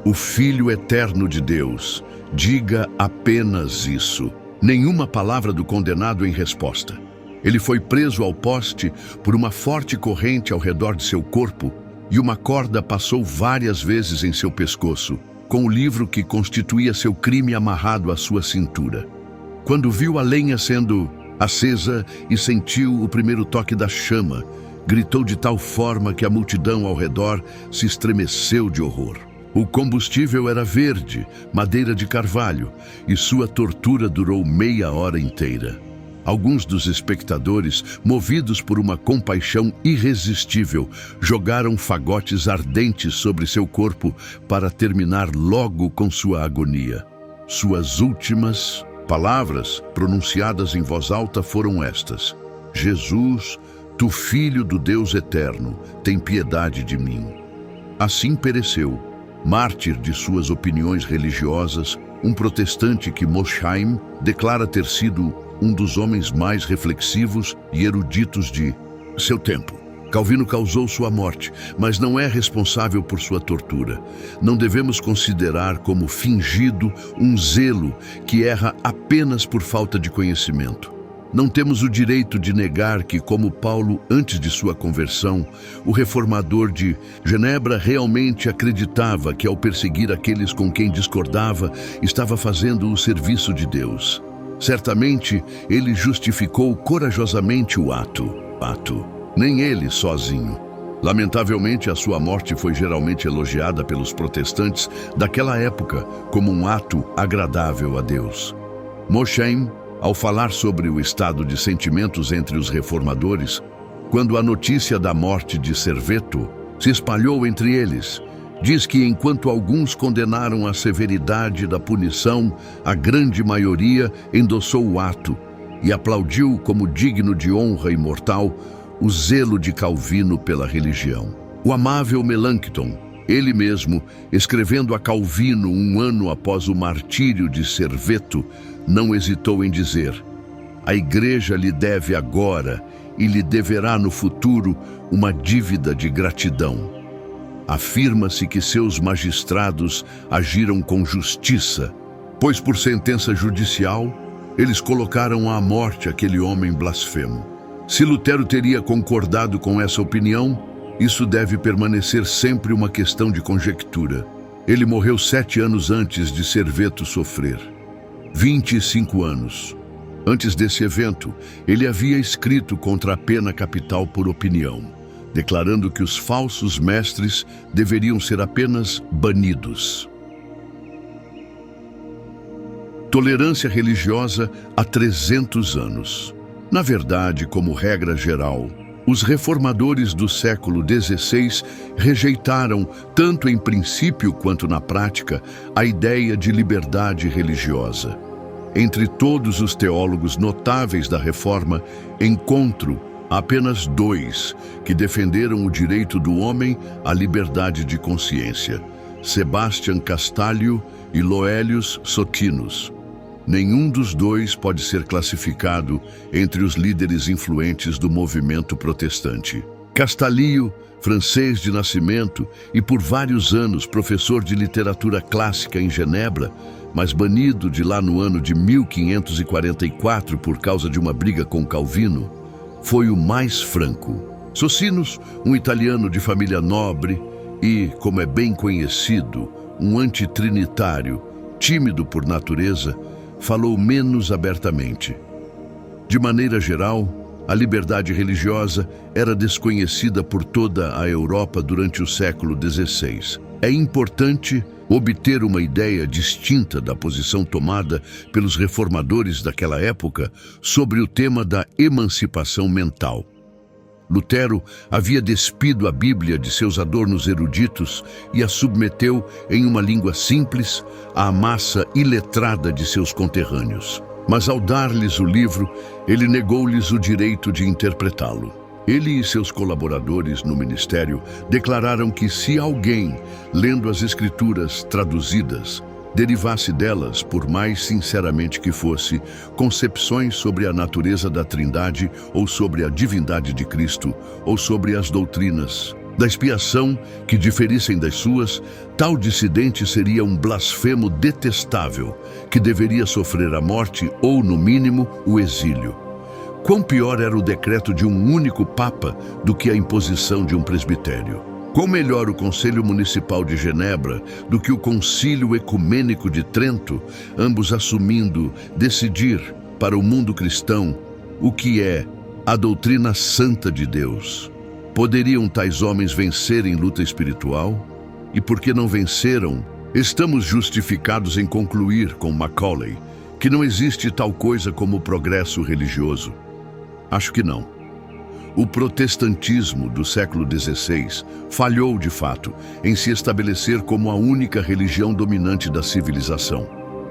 o Filho eterno de Deus, diga apenas isso. Nenhuma palavra do condenado em resposta. Ele foi preso ao poste por uma forte corrente ao redor de seu corpo e uma corda passou várias vezes em seu pescoço, com o livro que constituía seu crime amarrado à sua cintura. Quando viu a lenha sendo acesa e sentiu o primeiro toque da chama, gritou de tal forma que a multidão ao redor se estremeceu de horror. O combustível era verde, madeira de carvalho, e sua tortura durou meia hora inteira. Alguns dos espectadores, movidos por uma compaixão irresistível, jogaram fagotes ardentes sobre seu corpo para terminar logo com sua agonia. Suas últimas palavras, pronunciadas em voz alta, foram estas: Jesus, tu Filho do Deus eterno, tem piedade de mim. Assim pereceu, mártir de suas opiniões religiosas, um protestante que Mosheim declara ter sido um dos homens mais reflexivos e eruditos de seu tempo. Calvino causou sua morte, mas não é responsável por sua tortura. Não devemos considerar como fingido um zelo que erra apenas por falta de conhecimento. Não temos o direito de negar que, como Paulo antes de sua conversão, o reformador de Genebra realmente acreditava que, ao perseguir aqueles com quem discordava, estava fazendo o serviço de Deus. Certamente, ele justificou corajosamente o ato. Nem ele sozinho. Lamentavelmente, a sua morte foi geralmente elogiada pelos protestantes daquela época como um ato agradável a Deus. Mosheim, ao falar sobre o estado de sentimentos entre os reformadores, quando a notícia da morte de Serveto se espalhou entre eles, diz que enquanto alguns condenaram a severidade da punição, a grande maioria endossou o ato e aplaudiu como digno de honra imortal o zelo de Calvino pela religião. O amável Melanchthon, ele mesmo, escrevendo a Calvino um ano após o martírio de Serveto, não hesitou em dizer: a Igreja lhe deve agora e lhe deverá no futuro uma dívida de gratidão. Afirma-se que seus magistrados agiram com justiça, pois por sentença judicial, eles colocaram à morte aquele homem blasfemo. Se Lutero teria concordado com essa opinião, isso deve permanecer sempre uma questão de conjectura. Ele morreu 7 anos antes de Serveto sofrer. 25 anos. Antes desse evento, ele havia escrito contra a pena capital por opinião, declarando que os falsos mestres deveriam ser apenas banidos. Tolerância religiosa há 300 anos. Na verdade, como regra geral, os reformadores do século XVI rejeitaram, tanto em princípio quanto na prática, a ideia de liberdade religiosa. Entre todos os teólogos notáveis da Reforma, encontro apenas 2 que defenderam o direito do homem à liberdade de consciência: Sebastian Castalho e Loelius Sotinus. Nenhum dos 2 pode ser classificado entre os líderes influentes do movimento protestante. Castalio, francês de nascimento e por vários anos professor de literatura clássica em Genebra, mas banido de lá no ano de 1544 por causa de uma briga com Calvino, foi o mais franco. Socinus, um italiano de família nobre e, como é bem conhecido, um antitrinitário, tímido por natureza, falou menos abertamente. De maneira geral, A liberdade religiosa era desconhecida por toda a Europa durante o século XVI. É importante obter uma ideia distinta da posição tomada pelos reformadores daquela época sobre o tema da emancipação mental. Lutero havia despido a Bíblia de seus adornos eruditos e a submeteu em uma língua simples à massa iletrada de seus conterrâneos. Mas ao dar-lhes o livro, ele negou-lhes o direito de interpretá-lo. Ele e seus colaboradores no ministério declararam que se alguém, lendo as Escrituras traduzidas, derivasse delas, por mais sinceramente que fosse, concepções sobre a natureza da Trindade ou sobre a divindade de Cristo ou sobre as doutrinas da expiação que diferissem das suas, tal dissidente seria um blasfemo detestável que deveria sofrer a morte ou, no mínimo, o exílio. Quão pior era o decreto de um único papa do que a imposição de um presbitério. Quão melhor o Conselho Municipal de Genebra do que o Concílio Ecumênico de Trento, ambos assumindo decidir para o mundo cristão o que é a doutrina santa de Deus. Poderiam tais homens vencer em luta espiritual? E porque não venceram, estamos justificados em concluir com Macaulay que não existe tal coisa como progresso religioso? Acho que não. O protestantismo do século XVI falhou, de fato, em se estabelecer como a única religião dominante da civilização.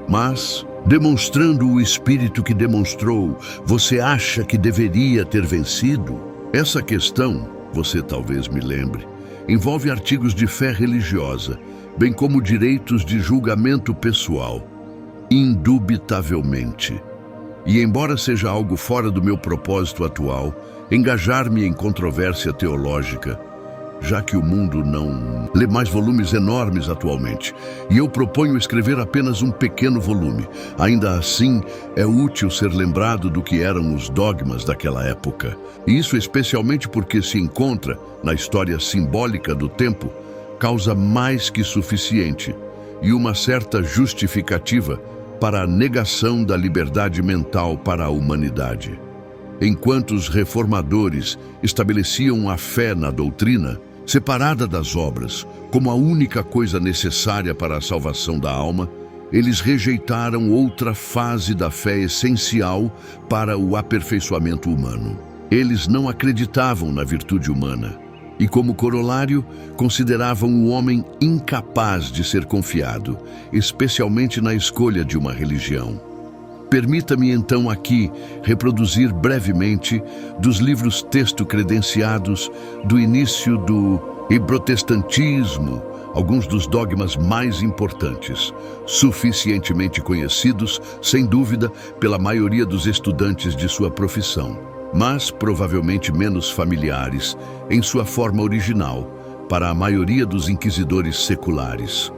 Mas, demonstrando o espírito que demonstrou, você acha que deveria ter vencido? Essa questão, você talvez me lembre, envolve artigos de fé religiosa, bem como direitos de julgamento pessoal. Indubitavelmente. E embora seja algo fora do meu propósito atual, engajar-me em controvérsia teológica, já que o mundo não lê mais volumes enormes atualmente, e eu proponho escrever apenas um pequeno volume. Ainda assim, é útil ser lembrado do que eram os dogmas daquela época. E isso especialmente porque se encontra, na história simbólica do tempo, causa mais que suficiente e uma certa justificativa para a negação da liberdade mental para a humanidade. Enquanto os reformadores estabeleciam a fé na doutrina, separada das obras, como a única coisa necessária para a salvação da alma, eles rejeitaram outra fase da fé essencial para o aperfeiçoamento humano. Eles não acreditavam na virtude humana e, como corolário, consideravam o homem incapaz de ser confiado, especialmente na escolha de uma religião. Permita-me então aqui reproduzir brevemente dos livros texto credenciados do início do protestantismo alguns dos dogmas mais importantes, suficientemente conhecidos, sem dúvida, pela maioria dos estudantes de sua profissão, mas provavelmente menos familiares em sua forma original para a maioria dos inquisidores seculares.